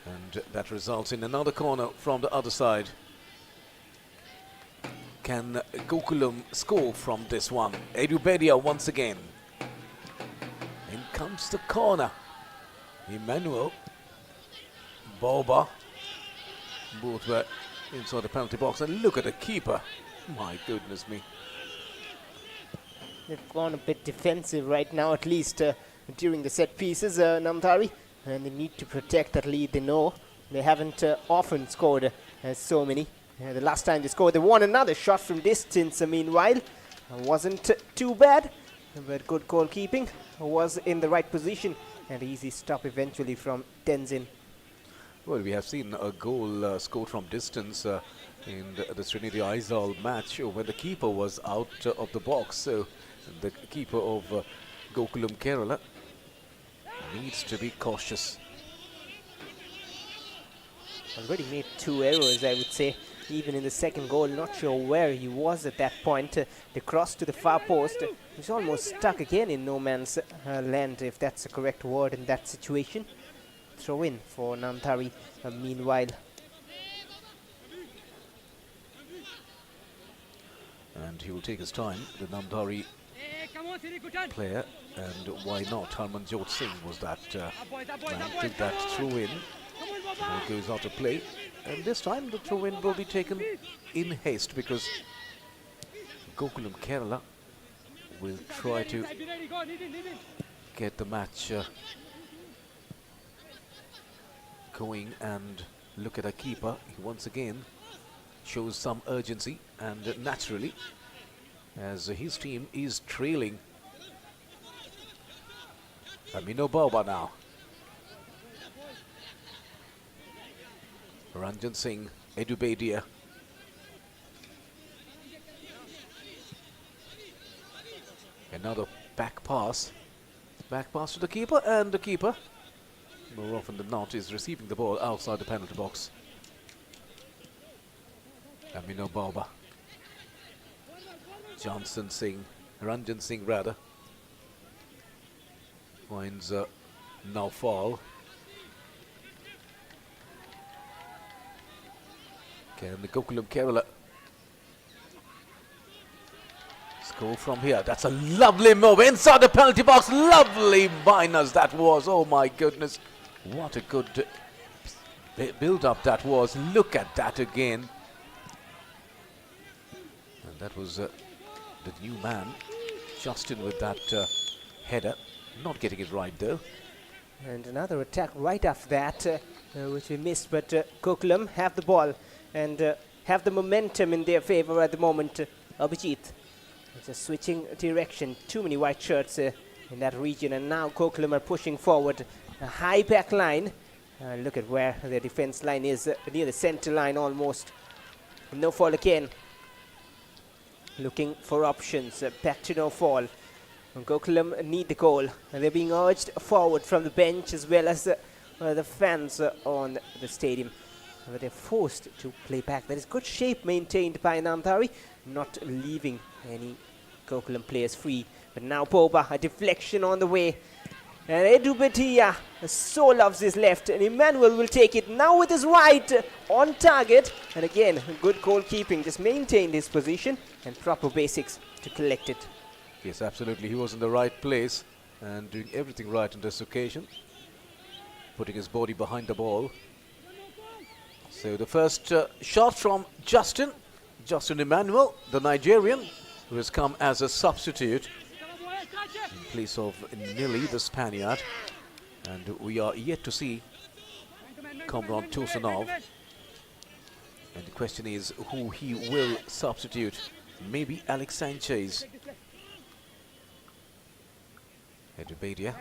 And that results in another corner from the other side. Can Gokulam score from this one? Edubedia once again. In comes the corner. Emmanuel, Boba, both were inside the penalty box. And look at the keeper. My goodness me. They've gone a bit defensive right now, at least during the set pieces, Namdhari. And they need to protect that lead. They know they haven't often scored so many. The last time they scored, they won another shot from distance. Meanwhile, wasn't too bad, but good goalkeeping. Was in the right position, and easy stop eventually from Tenzin. Well, we have seen a goal scored from distance in the Trinity Aizal match when the keeper was out of the box. So the keeper of Gokulam Kerala needs to be cautious. Already made 2 errors, I would say. Even in the second goal, not sure where he was at that point. The cross to the far post. He's almost stuck again in no man's land, if that's the correct word in that situation. Throw in for Namdhari meanwhile. And he will take his time, the Namdhari player, and why not? Harmanjot Singh was that man, took that throw in. It goes out of play, and this time the throw in will be taken in haste because Gokulam Kerala will try to get the match going. And look at a keeper. He once again shows some urgency, and naturally, as his team is trailing. Amino Bauba now. Ranjan Singh, Edubedia. Another back pass. Back pass to the keeper, and the keeper, more often than not, is receiving the ball outside the penalty box. Amino Bauba. Ranjan Singh rather, finds now fall. Can the Gokulam Kerala score from here? That's a lovely move inside the penalty box. Lovely minus that was. Oh my goodness. What a good build-up that was. Look at that again. And that was the new man, Justin, with that header. Not getting it right though. And another attack right after that, which we missed. But Gokulam have the ball and have the momentum in their favor at the moment. Abhijit just switching direction. Too many white shirts in that region. And now Gokulam are pushing forward. A high back line. Look at where their defense line is, near the center line almost. No fall again. Looking for options. Back to no fall. Gokulam need the goal. And they're being urged forward from the bench as well as the fans on the stadium. But they're forced to play back. There is good shape maintained by Namdhari, not leaving any Gokulam players free. But now Boba, a deflection on the way. And Edu Betia so loves his left, and Emmanuel will take it now with his right on target. And again, good goalkeeping, just maintained his position and proper basics to collect it. Yes, absolutely. He was in the right place and doing everything right on this occasion. Putting his body behind the ball. So the first shot from Justin Emmanuel, the Nigerian, who has come as a substitute in place of Nili, the Spaniard. And we are yet to see Kamran Tosanov. And the question is who he will substitute. Maybe Alex Sanchez. Edubadia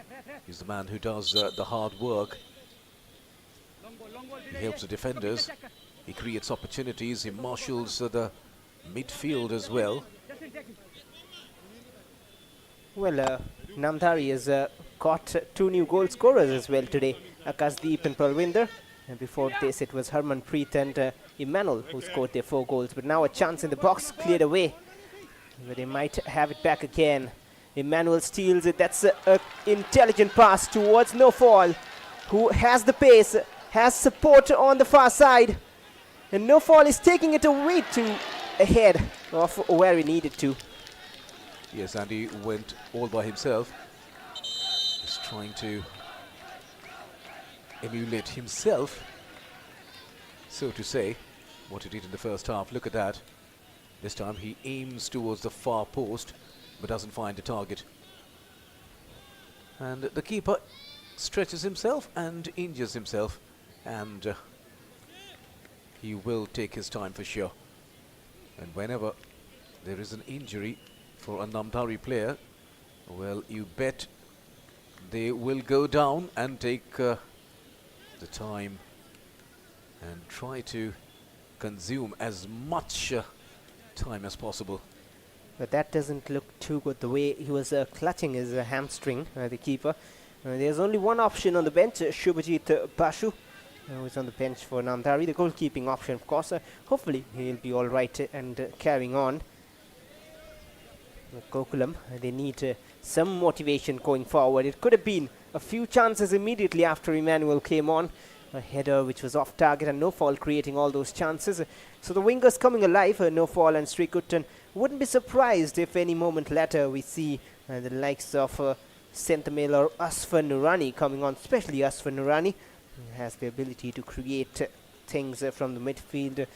is the man who does the hard work. He helps the defenders. He creates opportunities. He marshals the midfield as well. Well, Namdhari has got two new goal scorers as well today, Akashdeep and Palwinder. And before this, it was Harmanpreet and Emmanuel who scored their 4 goals. But now a chance in the box cleared away. But they might have it back again. Emmanuel steals it. That's an intelligent pass towards No Fall, who has the pace, has support on the far side. And No Fall is taking it away to ahead of where he needed to. Yes, and he went all by himself. Just trying to emulate himself, so to say, what he did in the first half. Look at that. This time he aims towards the far post, but doesn't find a target. And the keeper stretches himself and injures himself. And he will take his time for sure. And whenever there is an injury for a Namdhari player, well, you bet they will go down and take the time and try to consume as much time as possible. But that doesn't look too good, the way he was clutching his hamstring, the keeper. There's only one option on the bench, Shubhajit Bashu, who's on the bench for Namdhari, the goalkeeping option, of course. Hopefully he'll be all right and carrying on. Gokulam, they need some motivation going forward. It could have been a few chances immediately after Emmanuel came on. A header which was off target and No Fall creating all those chances. So the wingers coming alive, No Fall and Srikuttan. Wouldn't be surprised if any moment later we see the likes of Senthamil or Asfar Nurani coming on, especially Asfar Nurani, who has the ability to create things from the midfield.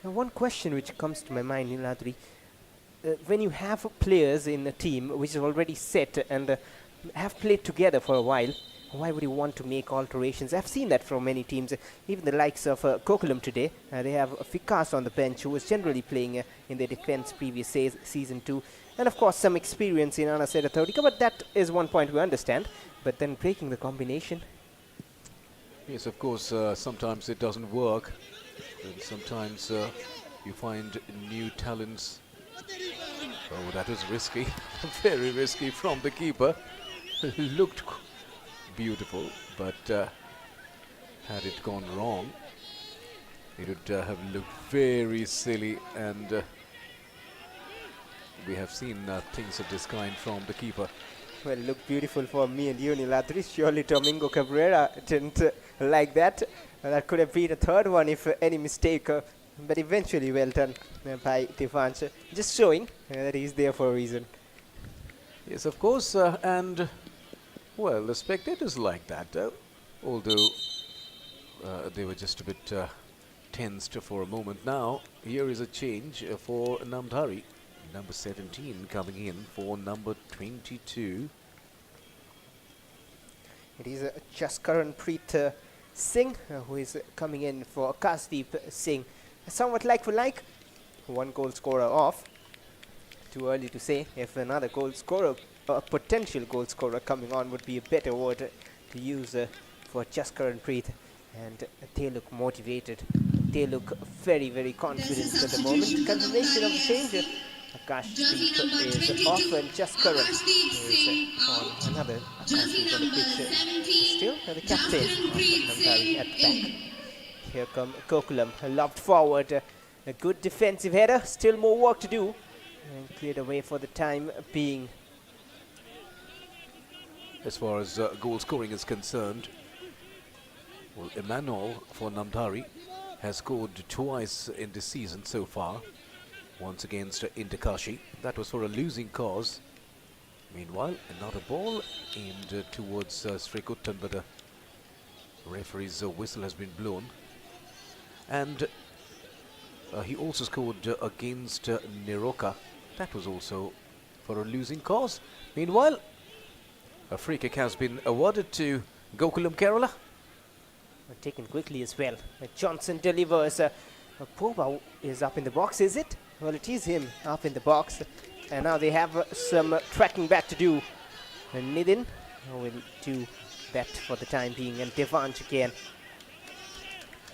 Now, one question which comes to my mind, Niladri, when you have players in a team which is already set and have played together for a while, why would you want to make alterations? I've seen that from many teams, even the likes of Gokulam today. They have Fikas on the bench, who was generally playing in the defense previous season 2. And of course some experience in Anaseda Thodika, but that is one point we understand. But then breaking the combination. Yes, of course, sometimes it doesn't work. And sometimes you find new talents. Oh, that was risky. Very risky from the keeper. Looked beautiful, but had it gone wrong, it would have looked very silly and we have seen things of this kind from the keeper. Well, it looked beautiful for me and you, Niladri. Surely Domingo Cabrera didn't like that. That could have been a third one if any mistake. But eventually well done by Devansh. Just showing that he's there for a reason. Yes, of course, and well, the spectators like that, although they were just a bit tensed for a moment. Now, here is a change for Namdhari. Number 17 coming in for number 22. It is Jaskaranpreet Singh who is coming in for Kasdeep Singh. Somewhat like for like, one goal scorer off. Too early to say if another goal scorer, a potential goal scorer coming on would be a better word to use for Jaskaranpreet. And they look motivated. They look very, very confident at the moment. Confirmation of the change. Akashdeep is off and Jaskaran is on another Akashdeep on the pitch. Still the captain of Namdhari at the back. Here come Gokulam, lobbed forward. A good defensive header, still more work to do. And cleared away for the time being. As far as goal scoring is concerned, well, Emmanuel for Namdhari has scored twice in this season so far. Once against Indakashi. That was for a losing cause. Meanwhile, another ball aimed towards Srikuttan, but the referee's whistle has been blown. And he also scored against Niroka. That was also for a losing cause. Meanwhile, a free kick has been awarded to Gokulam Kerala. Taken quickly as well. Johnson delivers. Poba is up in the box, is it? Well, it is him up in the box. And now they have some tracking back to do. Nidin will do that for the time being. And Devansh again.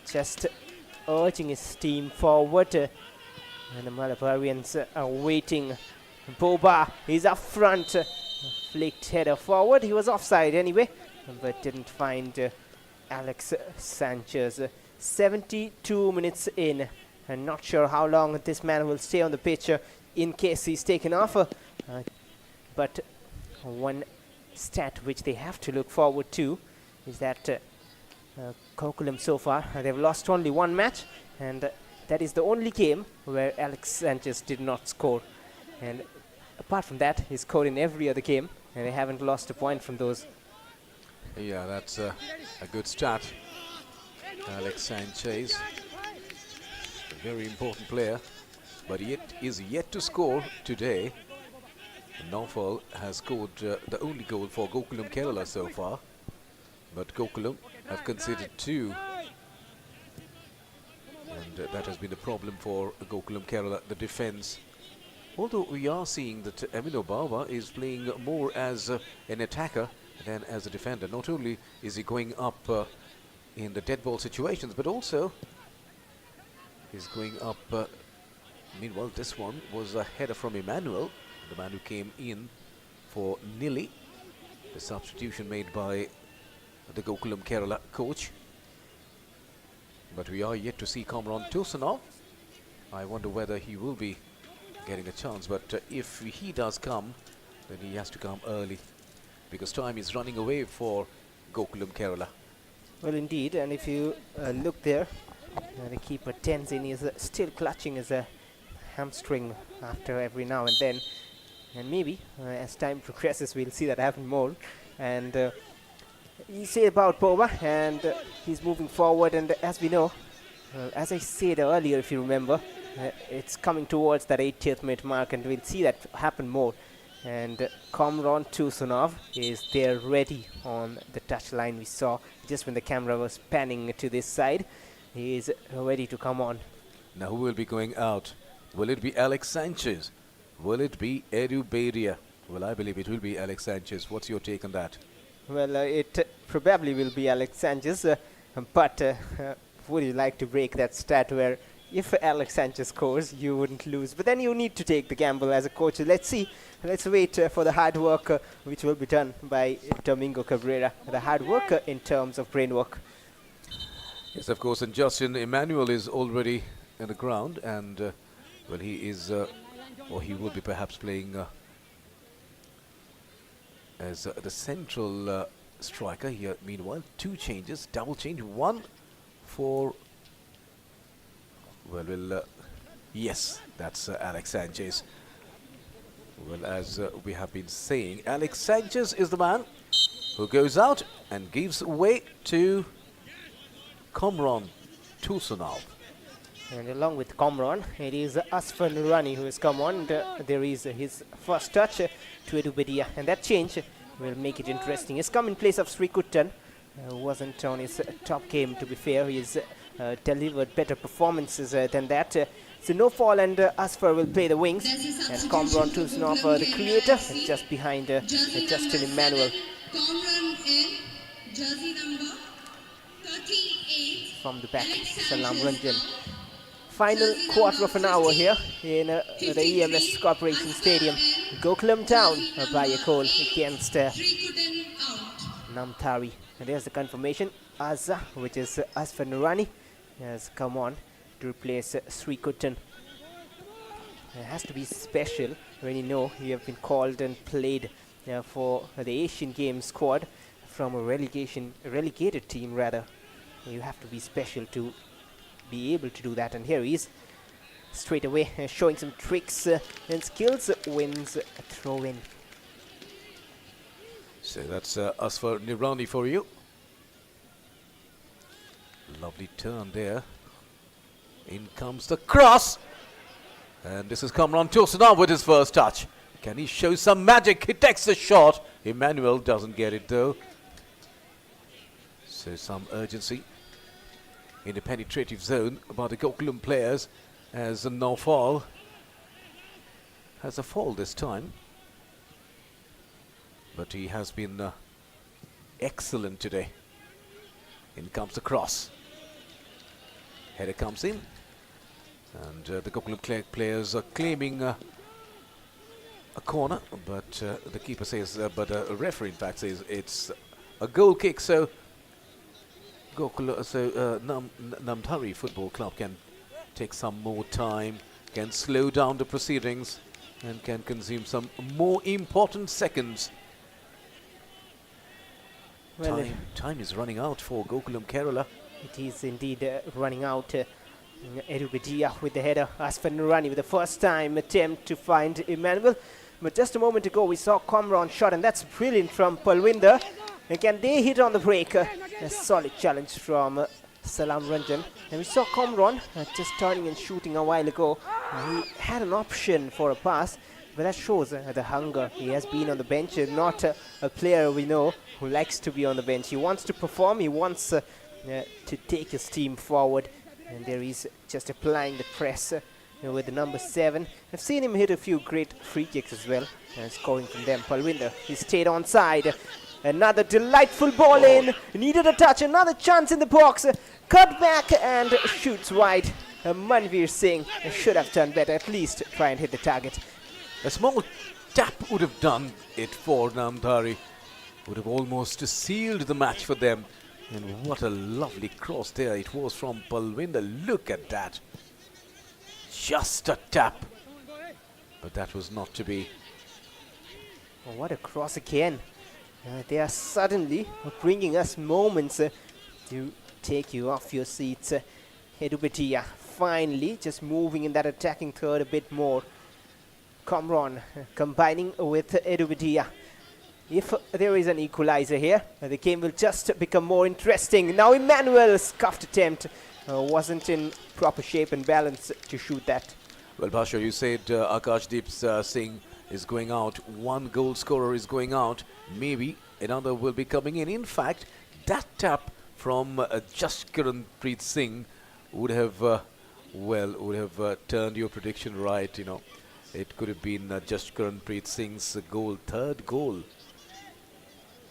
Just urging his team forward. And the Malabarians are waiting. Boba is up front. Flicked header forward. He was offside anyway. But didn't find Alex Sanchez. 72 minutes in. I'm not sure how long this man will stay on the pitch in case he's taken off. But one stat which they have to look forward to is that Gokulam so far, they've lost only one match, and that is the only game where Alex Sanchez did not score. And apart from that, he scored in every other game, and they haven't lost a point from those. Yeah, that's a good stat. Alex Sanchez, a very important player, but is yet to score today. Naufal has scored the only goal for Gokulam Kerala so far, but Gokulam have conceded 2. And that has been a problem for Gokulam Kerala, the defense. Although we are seeing that Amino Baba is playing more as an attacker than as a defender. Not only is he going up in the dead ball situations, but also he's going up. Meanwhile, this one was a header from Emmanuel, the man who came in for Nili. The substitution made by the Gokulam Kerala coach. But we are yet to see Kamran Tosanov. I wonder whether he will be getting a chance, but if he does come, then he has to come early, because time is running away for Gokulam Kerala. Well, indeed, and if you look there, the keeper Tenzin is still clutching his hamstring after every now and then. And maybe as time progresses, we'll see that happen more. And you say about Boba, and he's moving forward. And as we know, as I said earlier, if you remember, it's coming towards that 80th minute mark, and we'll see that happen more. And Kamran Tusunov is there ready on the touchline. We saw just when the camera was panning to this side. He is ready to come on. Now who will be going out? Will it be Alex Sanchez? Will it be Edu Bedia? Well, I believe it will be Alex Sanchez. What's your take on that? Well, it probably will be Alex Sanchez, but would you like to break that stat where if Alex Sanchez scores, you wouldn't lose? But then you need to take the gamble as a coach. Let's see. Let's wait for the hard work which will be done by Domingo Cabrera. The hard work in terms of brain work. Yes, of course, and Justin Emmanuel is already in the ground, and well, he is or he will be perhaps playing as the central striker here. Meanwhile, two changes, double change, one for, yes, that's Alex Sanchez. Well, as we have been saying, Alex Sanchez is the man who goes out and gives way to Komron Tursunov. And along with Komron, it is Asfar Nurani who has come on. And, there is his first touch to Edubedia, and that change will make it interesting. He's come in place of Srikuttan, who wasn't on his top game, to be fair. He's delivered better performances than that. So no fall, and Asfar will play the wings. And Komron Tursunov, the creator, is just behind Justin Emmanuel. Komran in jersey number 38. From the back, Salam Ranjan. Final quarter of an hour here in the EMS Corporation Stadium. Gokulam Town by a goal against Srikuttan out. Namdhari. And there's the confirmation. Azza, which is Asfar Nurani, has come on to replace Srikuttan. It has to be special when you know you have been called and played for the Asian Games squad from a relegated team rather. You have to be special to be able to do that, and here he is straight away showing some tricks and skills, wins a throw-in. So that's Asfar Nurani for you. Lovely turn there. In comes the cross. And this is Komron Tursunov with his first touch. Can he show some magic? He takes the shot. Emmanuel doesn't get it though. So some urgency in the penetrative zone by the Gokulam players, as Naufal has a fall this time. But he has been excellent today. In comes the cross. Header comes in. And the Gokulam players are claiming a corner, but the keeper says, but a referee in fact says it's a goal kick. So Namdhari Football Club can take some more time, can slow down the proceedings, and can consume some more important seconds. Well, time is running out for Gokulam Kerala. it is indeed running out. Edubedia with the header. Asfar Nurani with the first time attempt to find Emmanuel. But just a moment ago we saw Komron shot, and that's brilliant from Palwinder. And can they hit on the break? A solid challenge from Salam Ranjan. And we saw Komron just turning and shooting a while ago. He had an option for a pass, but that shows the hunger. He has been on the bench, not a player we know who likes to be on the bench. He wants to perform, he wants to take his team forward. And there he's just applying the press with the number 7. I've seen him hit a few great free kicks as well, scoring from them. Palwinder, he stayed on side. Another delightful ball in. Needed a touch, another chance in the box. Cut back and shoots wide. Manveer Singh should have done better, at least try and hit the target. A small tap would have done it for Namdhari. Would have almost sealed the match for them. And what a lovely cross there it was from Palwinder. Look at that. Just a tap. But that was not to be. Oh, what a cross again. They are suddenly bringing us moments to take you off your seats. Edubedia finally just moving in that attacking third a bit more. Komron combining with Edubedia. If there is an equalizer here, the game will just become more interesting. Now Emmanuel's scuffed attempt wasn't in proper shape and balance to shoot that. Well, Pasha, you said Akashdeep Singh is going out. One goal scorer is going out. Maybe another will be coming in. In fact, that tap from Jaskiranpreet Singh would have, turned your prediction right. You know, it could have been Jaskiranpreet Singh's goal, third goal.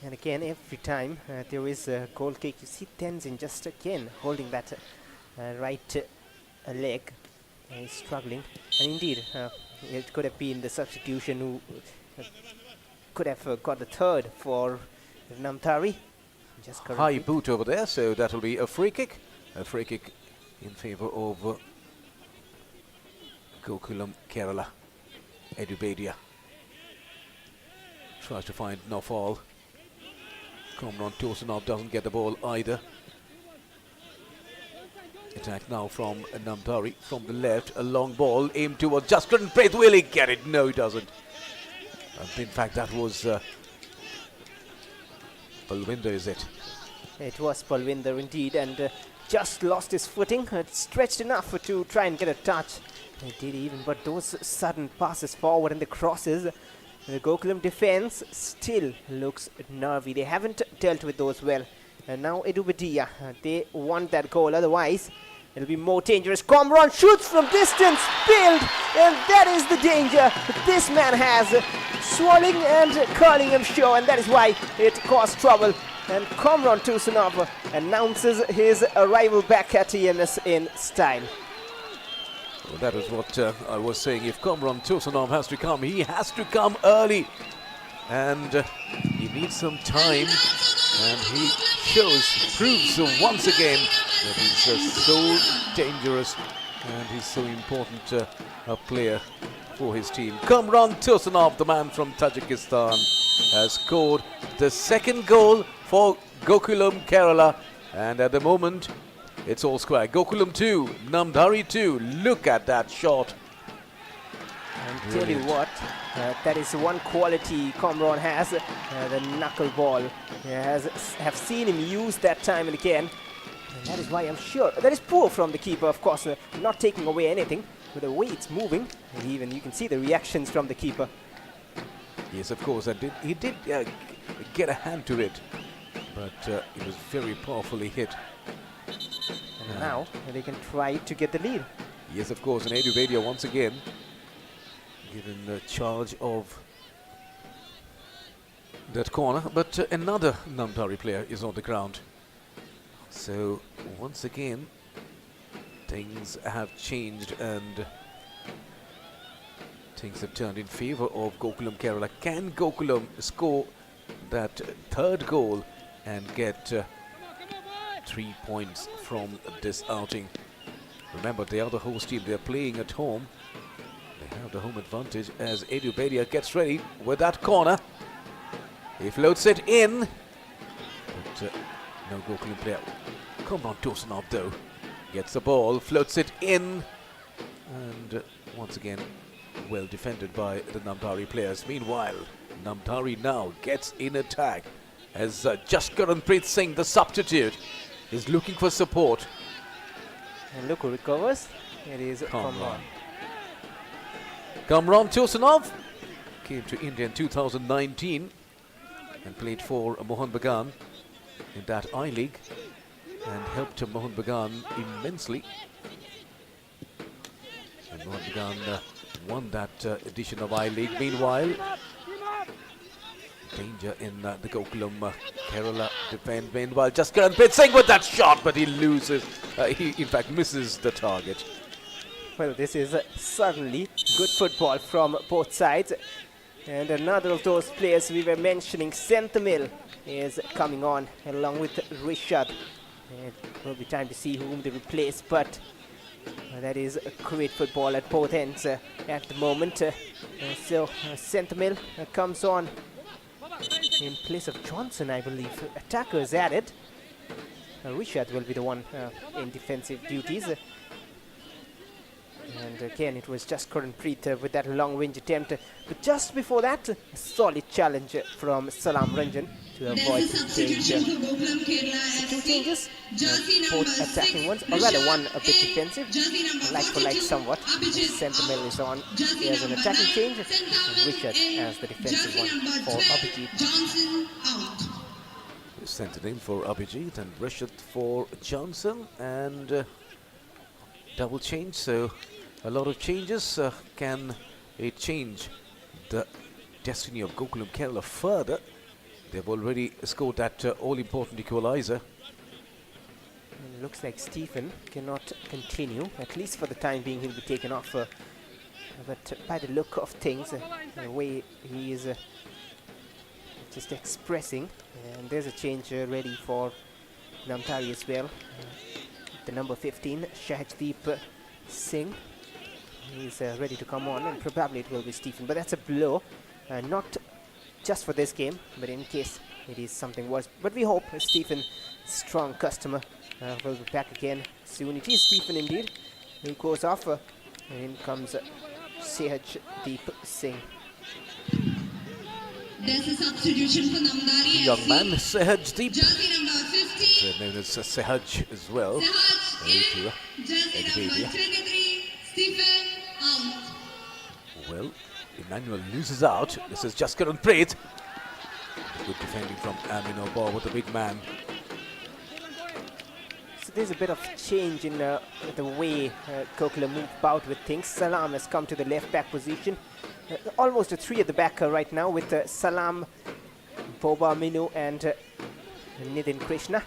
And again, every time there is a goal kick, you see Tenzin just again holding that right leg. He's struggling. And indeed, it could have been the substitution who could have got the third for Namdhari. Just High boot over there, so that will be a free kick. A free kick in favor of Gokulam Kerala. Edubadia tries to find Nofal. Komron Tosanov doesn't get the ball either. Attack now from Namdhari from the left. A long ball aimed towards just couldn't Preet. Will he get it? No, he doesn't. In fact, that was Palwinder, is it? It was Palwinder indeed, and just lost his footing. Stretched enough to try and get a touch. He did even, but those sudden passes forward and the crosses, the Gokulam defense still looks nervy. They haven't dealt with those well. And now Edubadia, they want that goal, otherwise it'll be more dangerous. Komron shoots from distance, spilled, and that is the danger this man has. Swirling and curling, I'm sure, and that is why it caused trouble. And Komron Tosanov announces his arrival back at EMS in style. Well, that is what I was saying. If Komron Tosanov has to come, he has to come early. And he needs some time. And he proves once again that he's so dangerous and he's so important a player for his team. Komron Tosanov, the man from Tajikistan, has scored the second goal for Gokulam Kerala. And at the moment, it's all square. Gokulam 2, Namdhari 2. Look at that shot. And tell you what, that is one quality Komron has, the knuckleball. Have seen him use that time and again. And that is why I'm sure, that is poor from the keeper, of course, not taking away anything. With the way it's moving, and even you can see the reactions from the keeper. Yes, of course, and he did get a hand to it, but it was very powerfully hit. And now they can try to get the lead. Yes, of course, and Edubadia once again given the charge of that corner, but another Namdhari player is on the ground. So once again, things have changed and things have turned in favor of Gokulam Kerala. Can Gokulam score that third goal and get 3 points from this outing? Remember, they are the host team. They're playing at home. They have the home advantage as Edubadia gets ready with that corner. He floats it in. But no Gokulam player. Komron Tosanov, though, gets the ball, floats it in. And once again, well defended by the Namdhari players. Meanwhile, Namdhari now gets in attack as Jaskaranpreet Singh, the substitute, is looking for support. And look who recovers. It is Komron. Komron Tosanov came to India in 2019 and played for Mohun Bagan in that I-League and helped Mohun Bagan immensely. And Mohun Bagan won that edition of I-League. Meanwhile, danger in the Gokulam Kerala defense. Meanwhile, Jaskaranpreet Singh with that shot, but he loses. He in fact misses the target. Well, this is certainly good football from both sides. And another of those players we were mentioning, Senthamil, is coming on along with Rishad. It will be time to see whom they replace, but that is great football at both ends at the moment. So Senthamil comes on in place of Johnson, I believe. Attacker is added. Rishad will be the one in defensive duties. And again, it was just Jaskaranpreet with that long-range attempt. But just before that, a solid challenge from Salam Ranjan to avoid danger. So two changes, both attacking ones, or rather one a bit defensive, like for like somewhat. Senthamil is on as an attacking change, and Richard as the defensive one for Abhijit. Sent it in for Abhijit and Rishad for Johnson, and double change, so a lot of changes. Can it change the destiny of Gokulam Kerala further? They've already scored that all-important equalizer. Looks like Stephen cannot continue, at least for the time being. He'll be taken off, but by the look of things, the way he is just expressing, and there's a change ready for Namdhari as well. The number 15, Shahajdeep Singh, He's ready to come on, and probably it will be Stephen. But that's a blow, not just for this game, but in case it is something worse. But we hope Stephen, strong customer, will be back again soon. It is Stephen indeed, who goes off, and in comes Sehaj Deep Singh. There's a substitution for Namdhari. Young FC. man, Sehaj Deep, Jersey number 50. known as Sehaj as well. Sehaj Very in. Jersey number Expedia. 23. Stephen out. Well, Emmanuel loses out. This is Jaskaran Preet. Good defending from Amin Obor with the big man. So there's a bit of change in the way Gokulam moved about with things. Salam has come to the left back position. Almost a three at the back right now with Salam, Boba Minu and Nitin Krishna,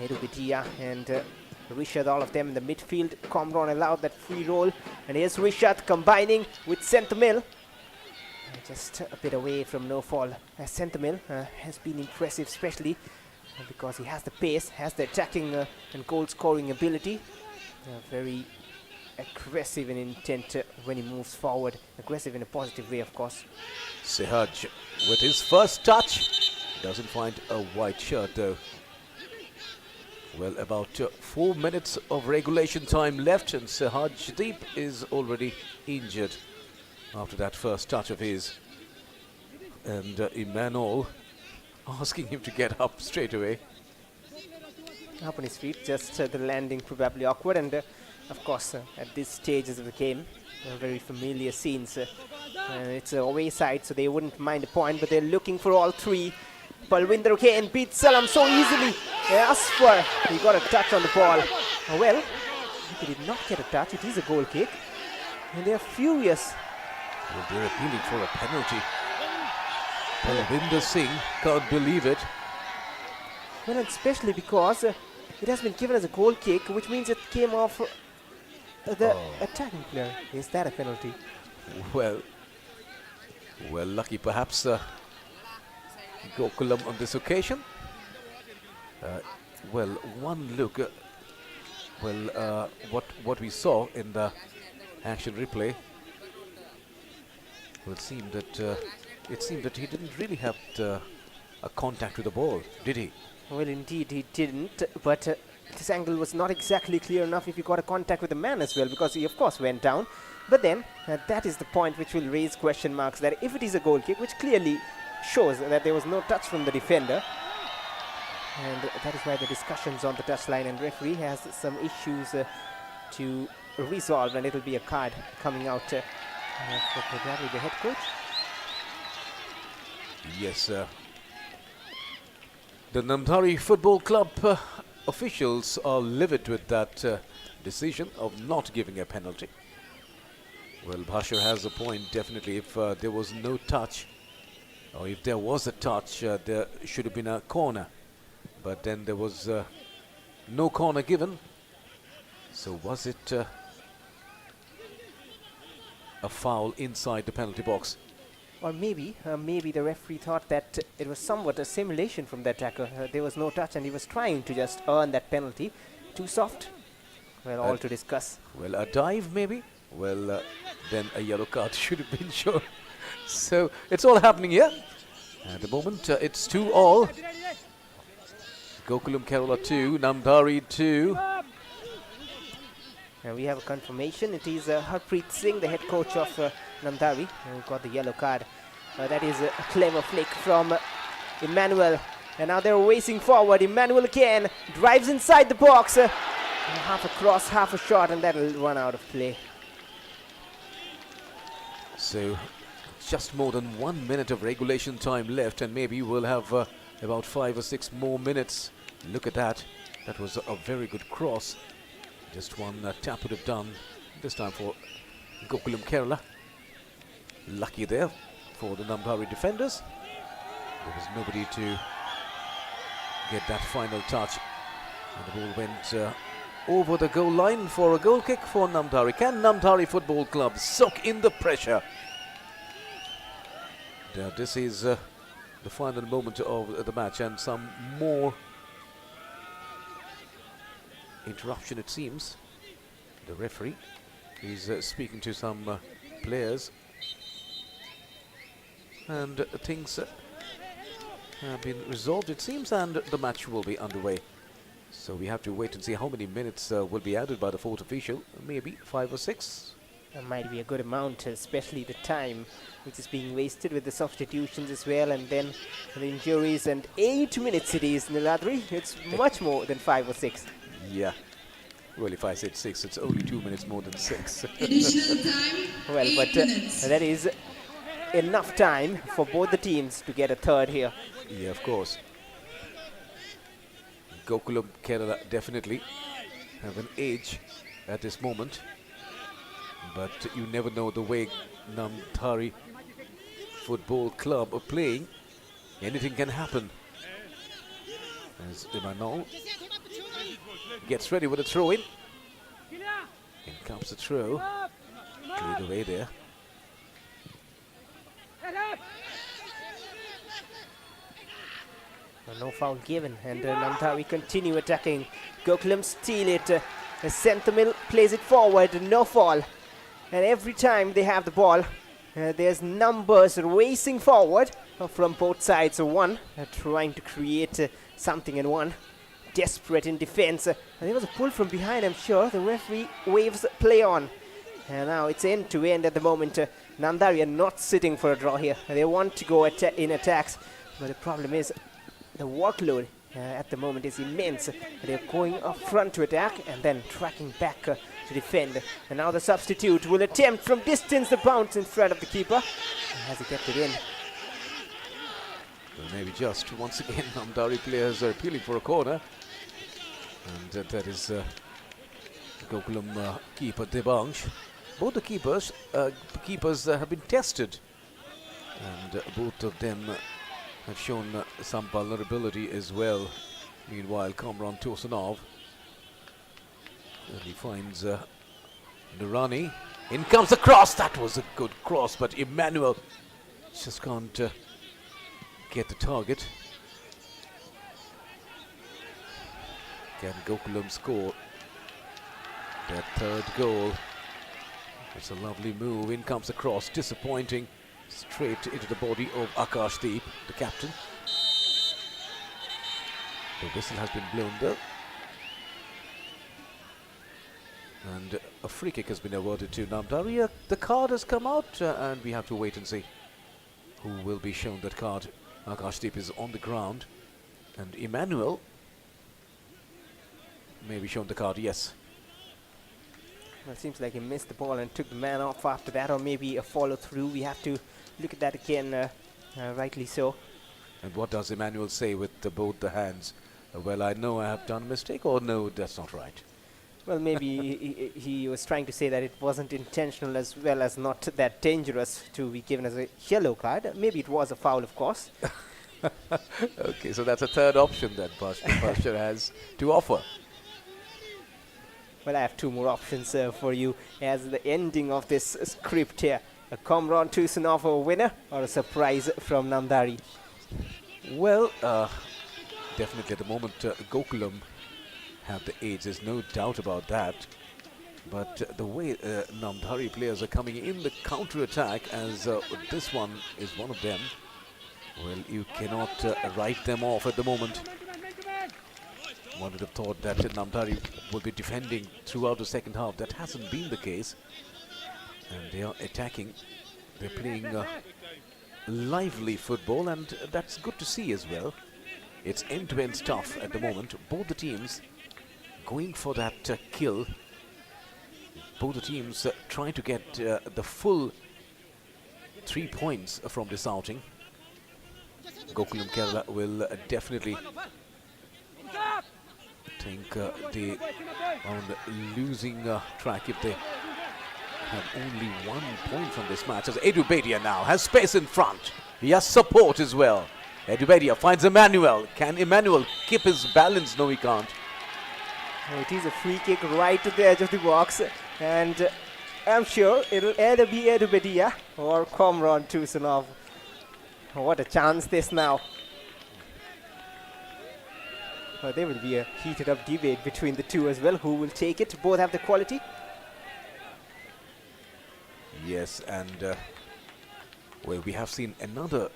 Edu Vidya and Rishad, all of them in the midfield. Comron allowed that free roll, and here's Rishad combining with Senthimil. Just a bit away from no fall. Senthimil has been impressive, especially because he has the pace, has the attacking and goal scoring ability. Very aggressive in intent when he moves forward. Aggressive in a positive way, of course. Sehaj with his first touch. Doesn't find a white shirt though. Well, about 4 minutes of regulation time left, and Sehaj Deep is already injured after that first touch of his. And Emmanuel asking him to get up straight away. Up on his feet, just the landing probably awkward, and of course at this stages of the game, very familiar scenes. It's a away side, so they wouldn't mind a point, but they're looking for all three. Palwinder Kane beats Salam so easily. Asfar, he got a touch on the ball. Well, he did not get a touch. It is a goal kick, and they're furious. Well, they're appealing for a penalty. Palwinder Singh can't believe it. Well, and especially because it has been given as a goal kick, which means it came off the attacking player. Is that a penalty? Well, lucky perhaps Gokulam on this occasion. Well, one look. What we saw in the action replay. Well, it seemed that he didn't really have a contact with the ball, did he? Well, indeed he didn't, but this angle was not exactly clear enough if he got a contact with the man as well, because he of course went down. But then that is the point which will raise question marks, that if it is a goal kick, which clearly shows that there was no touch from the defender, and that is why the discussions on the touchline, and referee has some issues to resolve, and it will be a card coming out for probably the head coach. Yes, the Namdhari Football Club officials are livid with that decision of not giving a penalty. Well, Bhashar has a point, definitely. If there was no touch, or if there was a touch, there should have been a corner. But then there was no corner given. So was it a foul inside the penalty box? Or maybe the referee thought that it was somewhat a simulation from the attacker. There was no touch and he was trying to just earn that penalty. Too soft? Well, all to discuss. Well, a dive maybe? Well, then a yellow card should have been shown. So it's all happening here. At the moment, it's 2-all. Gokulam Kerala 2, Namdhari 2. And we have a confirmation. It is Harpreet Singh, the head coach of Namdhari, who got the yellow card. That is a clever flick from Emmanuel. And now they're racing forward. Emmanuel again drives inside the box. Half a cross, half a shot, and that'll run out of play. So just more than 1 minute of regulation time left, and maybe we'll have about 5 or 6 more minutes. Look at that. That was a very good cross. Just one tap would have done, this time for Gokulam Kerala. Lucky there for the Namdhari defenders. There was nobody to get that final touch. And the ball went over the goal line for a goal kick for Namdhari. Can Namdhari Football Club soak in the pressure? This is the final moment of the match, and some more interruption, it seems. The referee He's speaking to some players, and things have been resolved, it seems, and the match will be underway. So we have to wait and see how many minutes will be added by the fourth official. Maybe 5 or 6. That might be a good amount, especially the time which is being wasted with the substitutions as well, and then the injuries. And 8 minutes it is, Niladri. It's much more than 5 or 6. Yeah. Well, if I said 6, it's only 2 minutes more than 6. Additional time, Well, 8 but minutes. that is enough time for both the teams to get a third here. Yeah, of course. Gokulam Kerala definitely have an edge at this moment, but you never know the way Namdhari Football Club are playing. Anything can happen. As Imanol gets ready with a throw in. In comes the throw. Cleared away there. No foul given, and Namdhari continue attacking. Gokulam steal it. Senthimil plays it forward, no fall. And every time they have the ball, there's numbers racing forward from both sides. One trying to create something, and one desperate in defense. And there was a pull from behind, I'm sure. The referee waves play on. And now it's end to end at the moment. Namdhari are not sitting for a draw here. They want to go in attacks, but the problem is the workload at the moment is immense. They're going up front to attack and then tracking back to defend. And now the substitute will attempt from distance the bounce in front of the keeper. Has he kept it in? Well, maybe just once again, Namdhari players are appealing for a corner. And that is Gokulam keeper Debansh. Both the keepers have been tested. And both of them have shown some vulnerability as well. Meanwhile, Kamran Tosanov, he finds Nurani. In comes the cross. That was a good cross, but Emmanuel just can't get the target. Can Gokulam score that third goal? It's a lovely move. In comes the cross. Disappointing. Straight into the body of Akashdeep, the captain. The whistle has been blown though. And a free kick has been awarded to Namdhari. The card has come out and we have to wait and see who will be shown that card. Akashdeep is on the ground and Emmanuel may be shown the card, yes. Well, it seems like he missed the ball and took the man off after that, or maybe a follow through. We have to look at that again, rightly so. And what does Emmanuel say with both the hands? Well, I know I have done a mistake, or no, that's not right. Well, maybe he was trying to say that it wasn't intentional as well as not that dangerous to be given as a yellow card. Maybe it was a foul, of course. Okay, so that's a third option that Bashar has to offer. Well, I have two more options for you as the ending of this script here. A Kamran Tusanov a winner or a surprise from Namdhari? Well, definitely at the moment Gokulam have the edge, there's no doubt about that. But the way Namdhari players are coming in the counter-attack, as this one is one of them, well, you cannot write them off at the moment. One would have thought that Namdhari would be defending throughout the second half. That hasn't been the case. And they are attacking. They're playing lively football, and that's good to see as well. It's end-to-end stuff at the moment. Both the teams going for that kill. Both the teams trying to get the full 3 points from this outing. Gokulam Kerala will definitely think they are on the losing track if they have only 1 point from this match. As Edubedia now has space in front. He has support as well. Edubedia finds Emmanuel. Can Emmanuel keep his balance? No, he can't. It is a free kick right to the edge of the box, and I'm sure it'll either be Edubedia or Kamran Tusanov. What a chance this now. Well, there will be a heated up debate between the two as well. Who will take it? Both have the quality. Yes, and well, we have seen another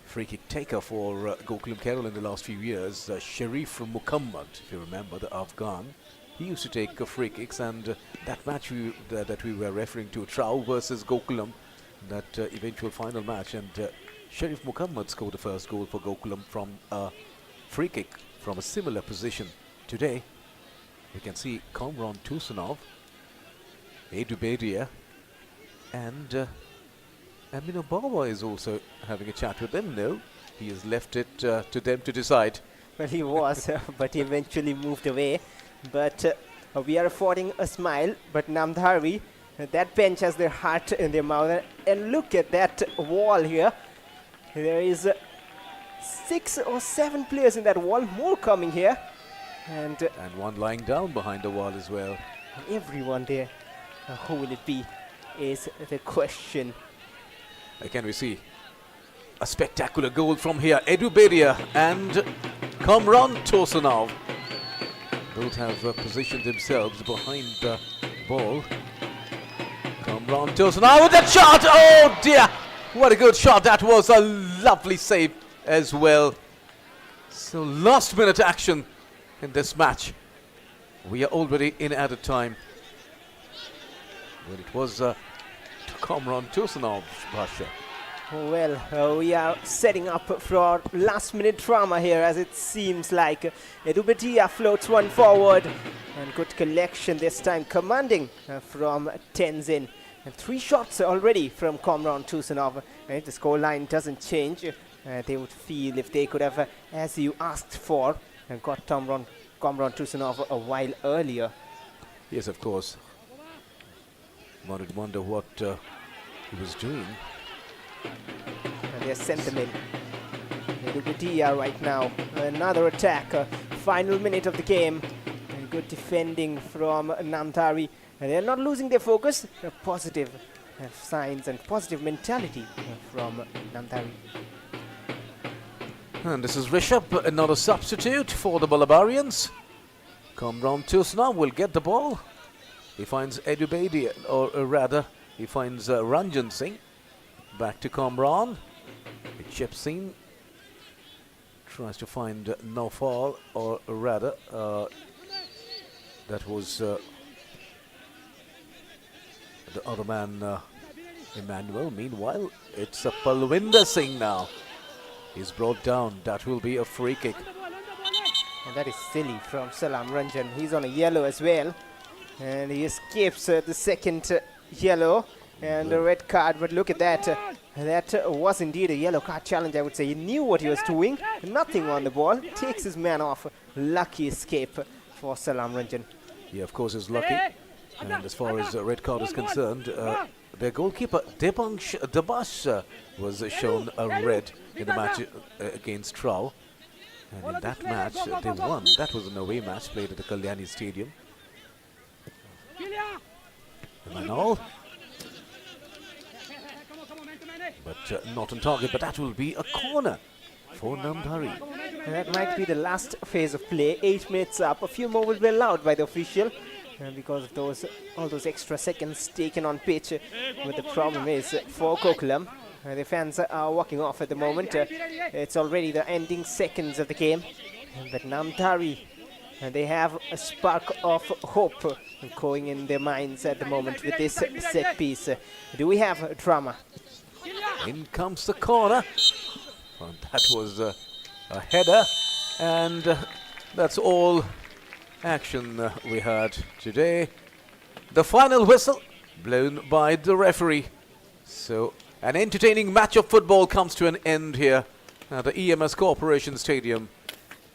free kick taker for Gokulam Kerala in the last few years, Sharif Muhammad, if you remember, the Afghan. He used to take free kicks, and that match that we were referring to, Trau versus Gokulam, that eventual final match, and Sharif Muhammad scored the first goal for Gokulam from a free kick from a similar position. Today, we can see Kamran Tusanov, Edu Bedia, and Amino Bawa is also having a chat with them. No, he has left it to them to decide. Well, he was, but he eventually moved away. But we are affording a smile. But Namdhari, that bench has their heart in their mouth. And look at that wall here. There is 6 or 7 players in that wall, more coming here. And one lying down behind the wall as well. everyone there. Who will it be is the question. Can we see a spectacular goal from here? Edu Bedia and Kamran Tosanov both have positioned themselves behind the ball. Kamran Tosanov with that shot! Oh dear! What a good shot! That was a lovely save as well. So last minute action in this match. We are already in added time. Well, it was Kamran Tosanov, Basha. Well, we are setting up for last minute drama here, as it seems like Edu Bedia floats one forward, and good collection this time, commanding from Tenzin. And 3 shots already from Kamran Tusanov. And if the scoreline doesn't change, they would feel if they could have, as you asked for, and got Kamran Tusanov a while earlier. Yes, of course. One would wonder what he was doing. And they sent them in. Edu Bedia right now. Another attack. Final minute of the game. And good defending from Namdhari. And they're not losing their focus. Positive signs and positive mentality from Namdhari. And this is Rishabh, another substitute for the Balabarians. Kamran Tusanov will get the ball. He finds Edu Bedia, or rather, he finds Ranjan Singh. Back to Kamran. Chips in. Tries to find Naufal, or rather, that was the other man, Emmanuel. Meanwhile, it's Palwinder Singh now. He's brought down. That will be a free kick. And that is silly from Salam Ranjan. He's on a yellow as well. And he escapes the second yellow and a red card. But look at that. That was indeed a yellow card challenge, I would say. He knew what he was doing. Nothing on the ball. Takes his man off. Lucky escape for Salam Ranjan. Yeah, of course, is lucky. And as far as red card is concerned, their goalkeeper, Debash, was shown a red in the match against Trau. And in that match, they won. That was an away match played at the Kalyani Stadium. And all. But not on target, but that will be a corner for Namdhari. And that might be the last phase of play. 8 minutes up. A few more will be allowed by the official because of all those extra seconds taken on pitch. But the problem is for Gokulam, the fans are walking off at the moment. It's already the ending seconds of the game. But Namdhari, they have a spark of hope going in their minds at the moment with this set piece. Do we have drama? In comes the corner. And that was a header. And that's all action we had today. The final whistle blown by the referee. So an entertaining match of football comes to an end here at the EMS Corporation Stadium.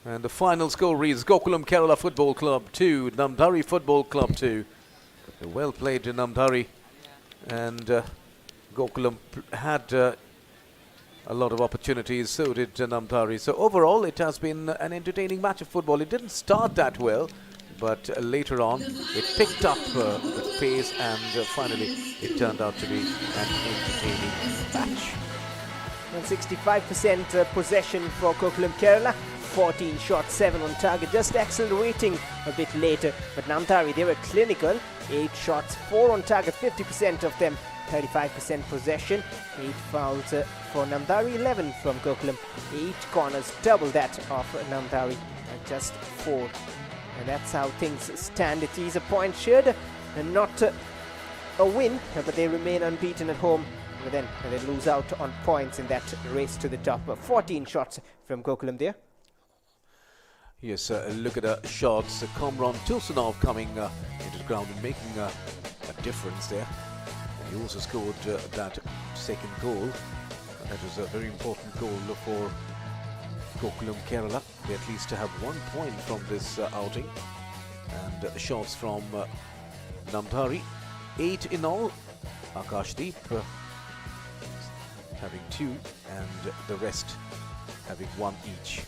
And the final score reads Gokulam Kerala Football Club 2, Namdhari Football Club 2. Well played to Namdhari. And Gokulam had a lot of opportunities, so did Namdhari. So overall, it has been an entertaining match of football. It didn't start that well, but later on, it picked up the pace, and finally, it turned out to be an entertaining match. And 65% possession for Gokulam Kerala, 14 shots, 7 on target, just accelerating a bit later. But Namdhari, they were clinical. 8 shots, 4 on target, 50% of them, 35% possession. 8 fouls for Namdhari, 11 from Gokulam. 8 corners, double that of Namdhari, just 4. And that's how things stand. It is a point shared and not a win, but they remain unbeaten at home. But then they lose out on points in that race to the top. 14 shots from Gokulam there. Yes, look at the shots. Kamran Tursunov coming into the ground and making a difference there. And he also scored that second goal. That was a very important goal for Gokulam Kerala. They at least have 1 point from this outing. And shots from Namdhari, 8 in all. Akashdeep having 2 and the rest having 1 each.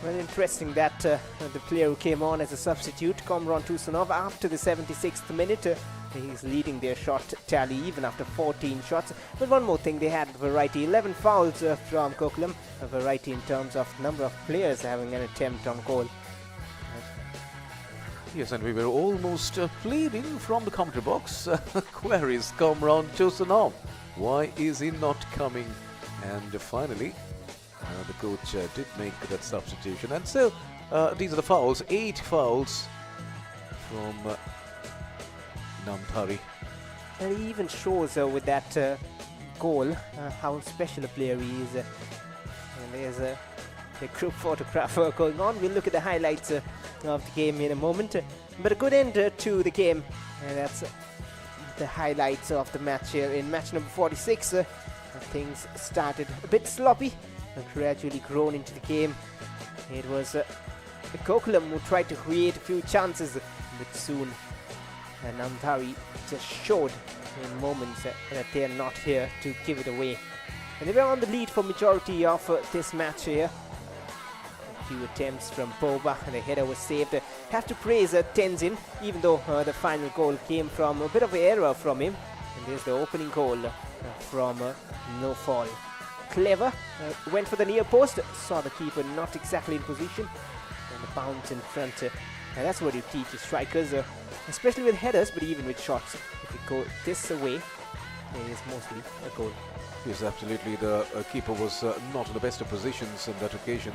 Well, interesting that the player who came on as a substitute, Kamran Tursunov, after the 76th minute, he's leading their shot tally even after 14 shots. But one more thing, they had variety, 11 fouls from Gokulam, a variety in terms of number of players having an attempt on goal. Yes, and we were almost pleading from the commentary box. Queries Kamran Tursunov. Why is he not coming? And finally, the coach did make that substitution. And so, these are the fouls. 8 fouls from Namdhari. And he even shows with that goal how special a player he is. And there's a group photograph going on. We'll look at the highlights of the game in a moment. But a good end to the game. And that's the highlights of the match here in match number 46. Things started a bit sloppy and gradually grown into the game. It was Gokulam who tried to create a few chances, but soon Namdhari just showed in moments that they are not here to give it away. And they were on the lead for majority of this match here. A few attempts from Boba and the header was saved. Have to praise Tenzin, even though the final goal came from a bit of an error from him. And there's the opening goal from no fall. Clever, went for the near post, saw the keeper not exactly in position, and the bounce in front. And that's what you teach strikers, especially with headers, but even with shots. If you go this away, it is mostly a goal. Yes, absolutely. The keeper was not in the best of positions on that occasion.